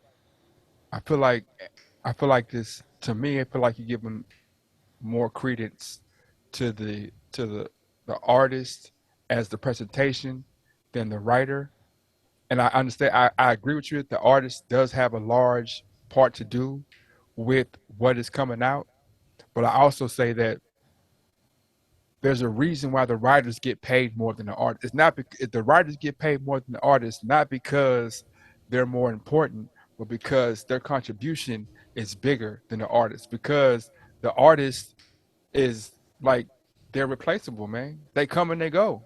this. To me, I feel like you're giving more credence to the artist as the presentation than the writer. And I understand. I agree with you that the artist does have a large part to do with what is coming out. But I also say that there's a reason why the writers get paid more than the artists. It's not because the writers get paid more than the artists, not because they're more important, but because their contribution is bigger than the artist. Because the artist is like, they're replaceable, man. They come and they go.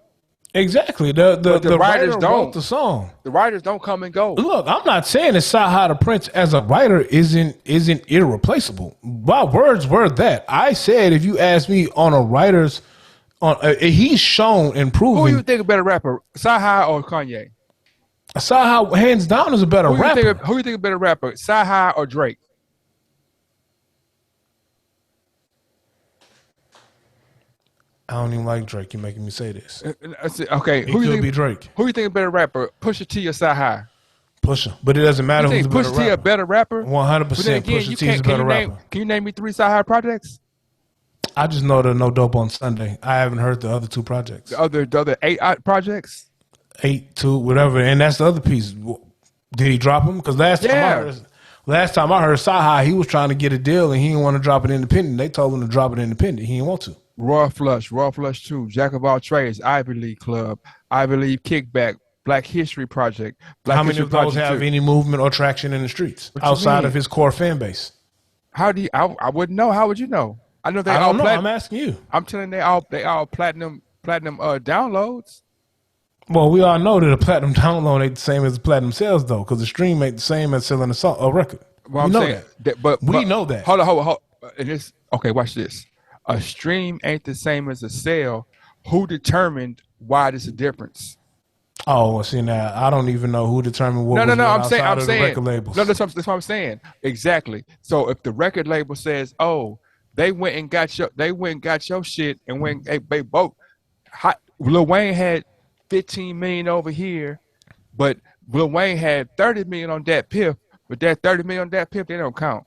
Exactly. The writers don't. The song. The writers don't come and go. Look, I'm not saying that Saha the Prince as a writer isn't irreplaceable. My words were that. I said if you ask me on a writer's, he's shown and proven. Who do you think a better rapper, Saha or Kanye? Sci-Hi, hands down, is a better rapper. Who you think a better rapper, Sci-Hi or Drake? I don't even like Drake. You're making me say this. Okay, It could be Drake. Who you think a better rapper, Pusha T or Sci-Hi? Pusha, but it doesn't matter who's a better Pusha T a better rapper? 100%. Pusha T is a better rapper. Can you name me 3 Sci-Hi projects? I just know the No Dope on Sunday. I haven't heard the other 2 projects. The other 8 projects? 8, 2, whatever, and that's the other piece. Did he drop them? Because last time I heard Sci-Hi, he was trying to get a deal and he didn't want to drop it independent. They told him to drop it independent. He didn't want to. Raw Flush 2, Jack of All Trades, Ivy League Club, Ivy League Kickback, Black History Project. How many of those have any movement or traction in the streets outside of his core fan base? How do you? I wouldn't know. How would you know? I know they I all. don't know. I'm asking you. I'm telling you, they all platinum downloads. Well, we all know that a platinum download ain't the same as platinum sales, though, because the stream ain't the same as selling a record. Well, I'm saying that. We know that. Hold on. And this, okay, watch this. A stream ain't the same as a sale. Who determined why there's a difference? Oh, well, see, now I don't even know who determined what. No. I'm saying. Record labels. No, that's what I'm saying. Exactly. So if the record label says, "Oh, they went and got your shit," and when they both, Lil Wayne had 15 million over here, but Lil Wayne had 30 million on that Piff, but that 30 million on that Piff, they don't count.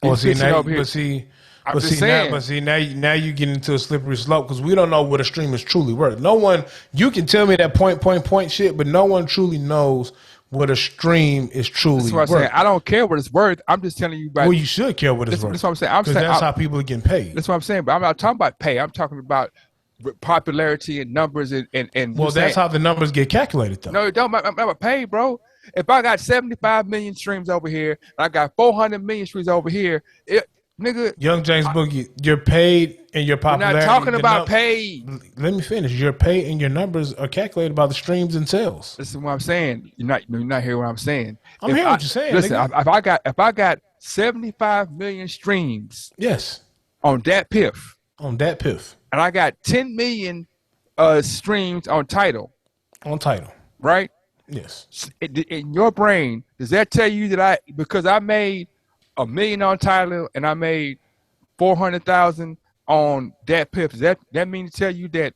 Well, see, now, now you get into a slippery slope because we don't know what a stream is truly worth. No one, you can tell me that point shit, but no one truly knows what a stream is truly worth. That's what I'm saying. I don't care what it's worth. I'm just telling you. Well, you should care what it's worth. That's what I'm saying. Because that's how people are getting paid. That's what I'm saying. But I'm not talking about pay. I'm talking about popularity and numbers and. Well, that's how the numbers get calculated, though. No, it don't. I'm about pay, bro. If I got 75 million streams over here, and I got 400 million streams over here, nigga. Young James Boogie, you're paid and your popularity. We're not talking about paid. Let me finish. Your pay and your numbers are calculated by the streams and sales. This is what I'm saying. You're not hearing what I'm saying. I'm hearing what you're saying. Listen, if I got 75 million streams, yes, on that Piff, and I got 10 million streams on Tidal, right? Yes. In your brain, does that tell you that because I made $1 million on Tidal and I made 400,000 on that Piff? Does that mean to tell you that?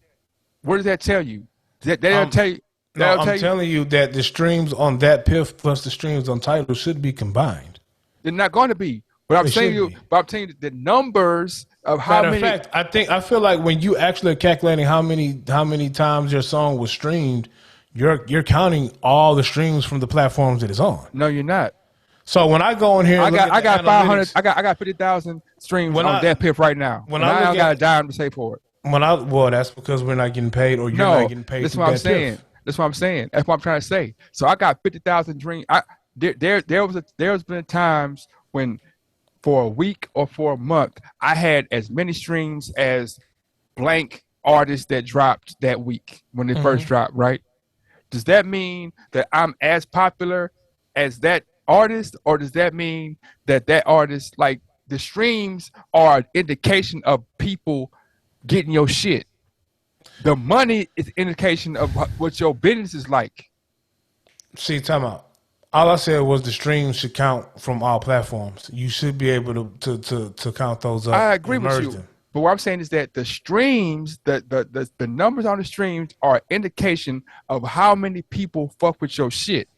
What does that tell you? That'll tell you. I'm telling you that the streams on that Piff plus the streams on Tidal should be combined. They're not going to be. But I'm telling you the numbers of how many. Matter of fact, I feel like when you actually are calculating how many times your song was streamed, you're counting all the streams from the platforms that it's on. No, you're not. So when I go in here, I got 500. I got 50,000 streams on that Piff right now. When I don't got a dime to say for it. Well, that's because we're not getting paid, or you're not getting paid. That's what I'm saying. That's what I'm saying. That's what I'm trying to say. So I got 50,000 dreams. There's been times when, for a week or for a month, I had as many streams as blank artists that dropped that week when they first dropped. Right? Does that mean that I'm as popular as that artist, or does that mean that artist, like, the streams are an indication of people getting your shit? The money is an indication of what your business is like. See, time out. All I said was the streams should count from all platforms. You should be able to count those up. I agree with you. But what I'm saying is that the streams, the numbers on the streams are an indication of how many people fuck with your shit.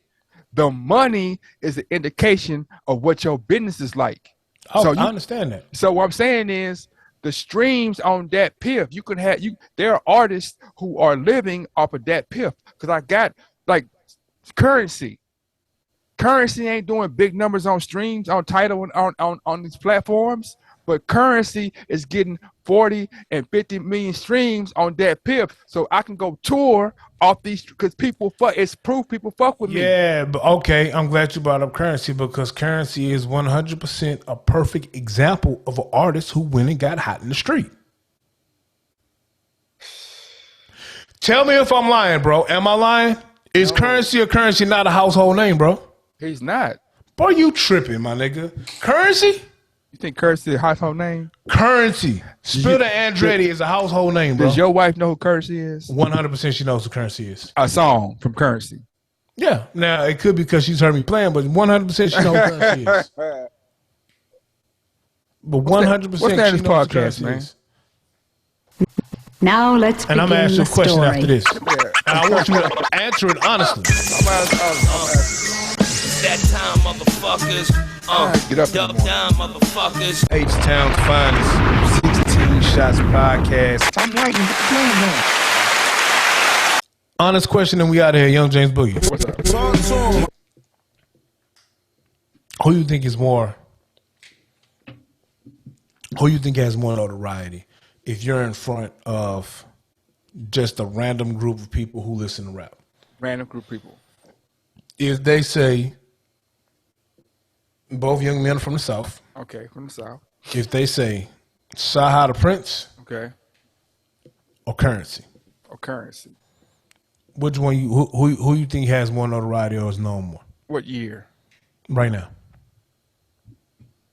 The money is an indication of what your business is like. Oh, so I understand that. So what I'm saying is the streams on that Piff, there are artists who are living off of that Piff. Because I got, like, Currency. Currency ain't doing big numbers on streams, on Tidal, and on these platforms. But Currency is getting 40 and 50 million streams on that Piff, so I can go tour off these, because it's proof people fuck with me. Yeah, but okay, I'm glad you brought up Currency, because Currency is 100% a perfect example of an artist who went and got hot in the street. Tell me if I'm lying, bro. Am I lying? Is Currency or Currency not a household name, bro? He's not. Bro, you tripping, my nigga. Currency? You think Currency is a household name? Currency. Spiller Andretti is a household name, bro. Does your wife know who Currency is? 100% she knows who Currency is. A song from Currency. Yeah. Now it could be because she's heard me playing, but 100% she knows who she is. But 100% What's that she in this knows who podcast, she man? is. Now let's begin And I'm gonna ask you a the question story. after this. And I want you to answer it honestly. That time, motherfuckers. Get up in the Dub morning. down, motherfuckers. H-Town's finest 16 Shots podcast. I'm writing the plan. Honest question, and we out of here. Young James Boogie. What's up? Who you think is more? Who you think has more notoriety? If you're in front of just a random group of people who listen to rap, Random group of people. if they say both young men are from the South, Okay, from the South. if they say Saha the Prince Okay. or Currency, Or currency. which one who you think has more notoriety or is known more What year? right now?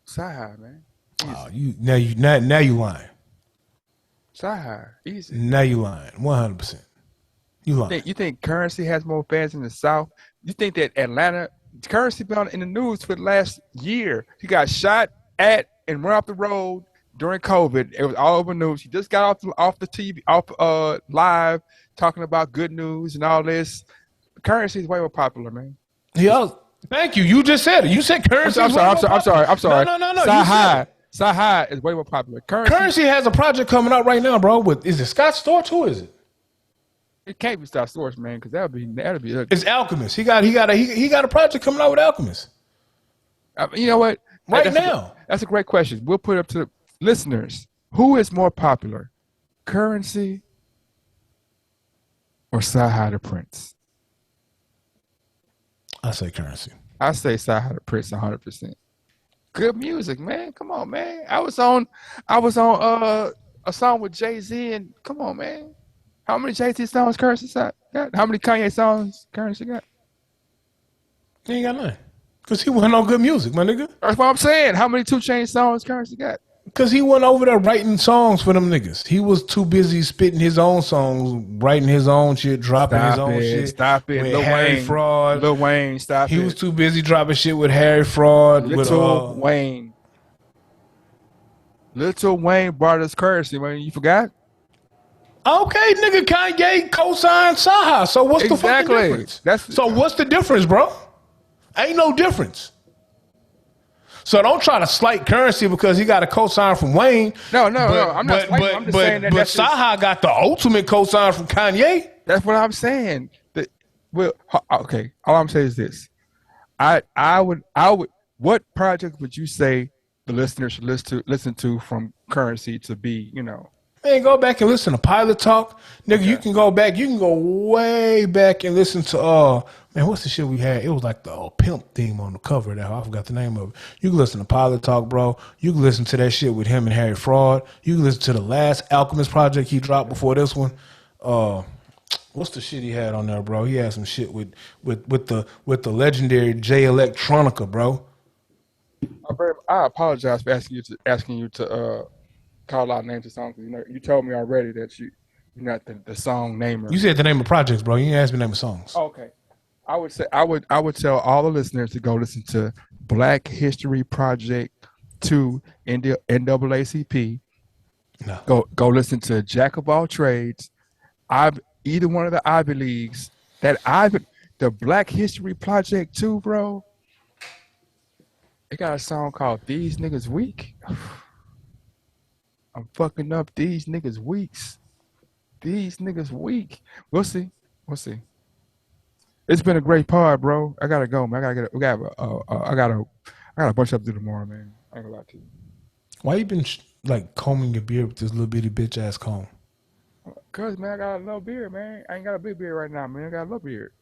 Sci-High, man. Oh, now you lying. Sci-High. Easy. Now you lying. 100%. You lying. You think Currency has more fans in the South? You think that Atlanta Currency been in the news for the last year? He got shot at and went off the road during COVID. It was all over the news. He just got off the TV, live, talking about good news and all this. Currency is way more popular, man. Thank you. You just said it. You said Currency. I'm sorry. No. Sci-High is way more popular. Currency has a project coming out right now, bro. Is it Scott Storch? Who is it? It can't be Star Source, man, because that'd be ugly. It's Alchemist. He got a project coming out with Alchemist. You know what? Right now. That's a great question. We'll put it up to the listeners. Who is more popular, Currency or Sci-High the Prince? I say Currency. I say Sci-High the Prince 100%. Good music, man. Come on, man. I was on a song with Jay-Z, and come on, man. How many Jay-Z songs Currency got? How many Kanye songs Currency got? He ain't got none. Because he wasn't on good music, my nigga. That's what I'm saying. How many 2 Chainz songs Currency got? Because he went over there writing songs for them niggas. He was too busy spitting his own songs, writing his own shit, dropping his own shit. Stop it. With Lil Harry Wayne. Fraud. Lil Wayne, stop it. He was too busy dropping shit with Harry Fraud. Little Wayne. Little Wayne brought us Currency, man. You forgot? Okay, nigga, Kanye co-signed Saha. So what's the fucking Exactly. difference? So what's the difference, bro? Ain't no difference. So don't try to slight Currency because he got a co-sign from Wayne. No. I'm not slighting him. I'm just saying that but that's just- Saha got the ultimate co-sign from Kanye. That's what I'm saying. Okay. All I'm saying is this. I would. What project would you say the listeners should listen to from Currency to be, Man, go back and listen to Pilot Talk. Nigga, you can go back. You can go way back and listen to, man, what's the shit we had? It was like the pimp theme on the cover of that. I forgot the name of it. You can listen to Pilot Talk, bro. You can listen to that shit with him and Harry Fraud. You can listen to the last Alchemist project he dropped before this one. What's the shit he had on there, bro? He had some shit with the legendary J Electronica, bro. I apologize for asking you to call out names of songs. You told me already that you're not the song namer. You said the name of projects, bro. You didn't ask me the name of songs. Oh, okay. I would say I would tell all the listeners to go listen to Black History Project 2 NAACP. No. Go listen to Jack of All Trades. Either one of the Ivy Leagues. The Black History Project 2, bro. They got a song called These Niggas Weak. I'm fucking up these niggas weeks. These niggas weak. We'll see. It's been a great pod, bro. I gotta go, man. I got a bunch up to do tomorrow, man. I ain't gonna lie to you. Why you been combing your beard with this little bitty bitch ass comb? Cause man, I got a little beard, man. I ain't got a big beard right now, man. I got a little beard.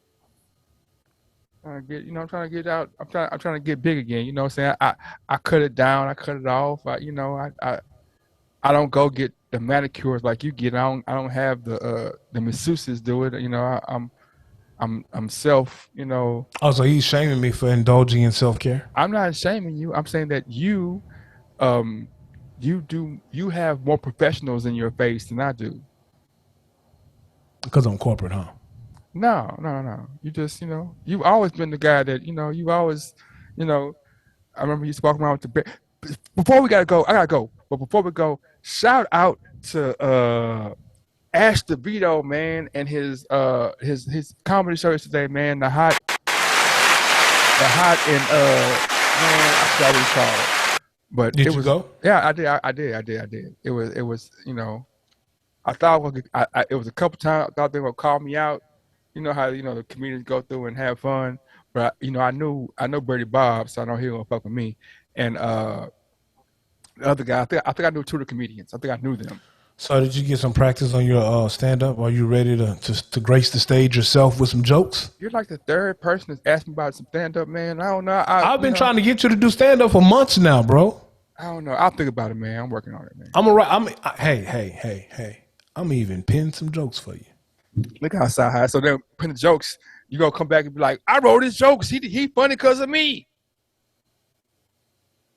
I'm trying to get out. I'm trying to get big again. You know what I'm saying? I cut it down. I cut it off. I don't go get the manicures like you get. I don't have the masseuses do it. I'm self. Oh, so he's shaming me for indulging in self-care? I'm not shaming you. I'm saying that you have more professionals in your face than I do. Because I'm corporate, huh? No. You just, you've always been the guy that, you always, you know, I remember you used to walk around with the bear. Before we gotta go, I gotta go. But before we go, shout out to Ash DeVito, man, and his comedy show yesterday, man. The hot and man, I forgot what it's called. But Did it you was go? yeah, I did. It was I thought it was a couple times I thought they would call me out. You know how the comedians go through and have fun, but I know Bertie Bob, so I know he gonna fuck with me. And the other guy, I think I knew two of the comedians. I think I knew them. So did you get some practice on your stand up? Are you ready to grace the stage yourself with some jokes? You're like the third person that's asked me about some stand up, man. I don't know. I've been trying to get you to do stand up for months now, bro. I don't know. I'll think about it, man. I'm working on it, man. Hey. I'm even pin some jokes for you. Look outside high. So then pin the jokes. You gonna come back and be like, I wrote his jokes. He funny because of me.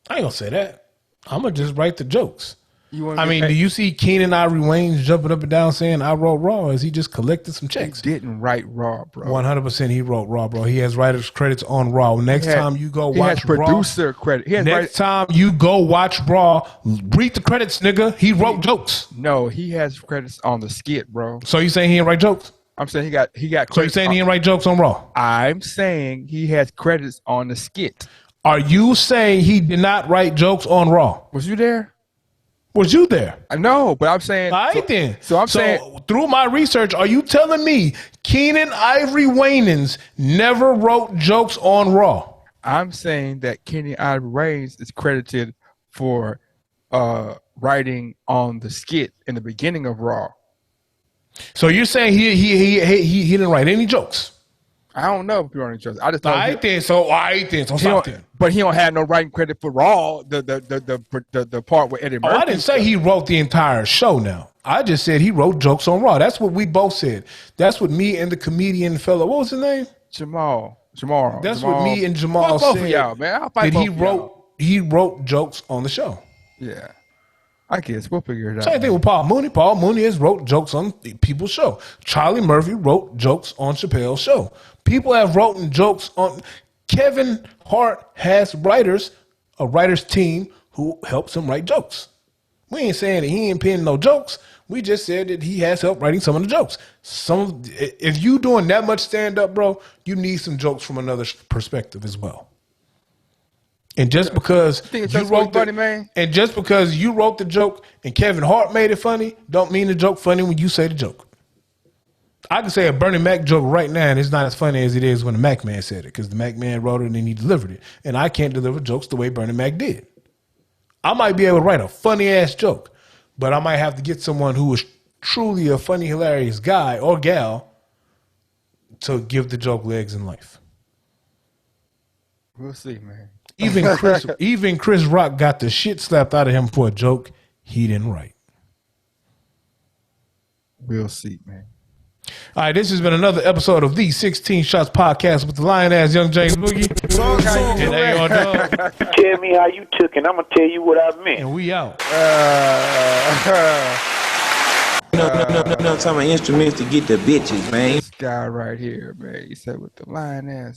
I ain't gonna say that. I'm gonna just write the jokes. Do you see Keenan Ivory Wayans jumping up and down saying I wrote Raw? Is he just collected some checks? didn't write Raw, bro. 100% he wrote Raw, bro. He has writers credits on Raw. Next time you go watch Raw. He has producer credit. Next time you go watch Raw, read the credits, nigga. He wrote jokes. No, he has credits on the skit, bro. So you saying he didn't write jokes? I'm saying he got credits. So you saying he didn't write jokes on Raw? I'm saying he has credits on the skit. Are you saying he did not write jokes on Raw? Was you there? Was you there? I know, but I'm saying. All right, then. So I'm saying. Through my research, are you telling me Keenan Ivory Wayans never wrote jokes on Raw? I'm saying that Kenny Ivory Wayans is credited for writing on the skit in the beginning of Raw. So you're saying he didn't write any jokes? I don't know if you're on each other. I just All know. right, then. So stop then. But he don't have no writing credit for Raw. The part with Eddie Murphy. I didn't say he wrote the entire show. Now I just said he wrote jokes on Raw. That's what we both said. That's what me and the comedian fellow. What was his name? Jamal. That's what me and Jamal both said. of y'all, man. I'll fight He wrote jokes on the show. Yeah. I guess we'll figure it out. Same thing with Paul Mooney. Paul Mooney has wrote jokes on people's show. Charlie Murphy wrote jokes on Chappelle's show. People have written jokes on. Kevin Hart has a writers team who helps him write jokes. We ain't saying that he ain't penning no jokes. We just said that he has help writing some of the jokes. If you doing that much stand up, bro, you need some jokes from another perspective as well. And just because you wrote funny, man. And just because you wrote the joke and Kevin Hart made it funny, don't mean the joke funny when you say the joke. I can say a Bernie Mac joke right now, and it's not as funny as it is when the Mac Man said it, because the Mac Man wrote it and then he delivered it. And I can't deliver jokes the way Bernie Mac did. I might be able to write a funny ass joke, but I might have to get someone who is truly a funny, hilarious guy or gal to give the joke legs in life. We'll see, man. Even Chris Rock got the shit slapped out of him for a joke he didn't write. We'll see, man. All right, this has been another episode of the 16 Shots Podcast with the lion ass Young James Boogie. And A.R. Dub. Tell me how you took it. I'm going to tell you what I meant. And we out. I'm talking about instruments to get the bitches, man. This guy right here, man. He said with the lion ass.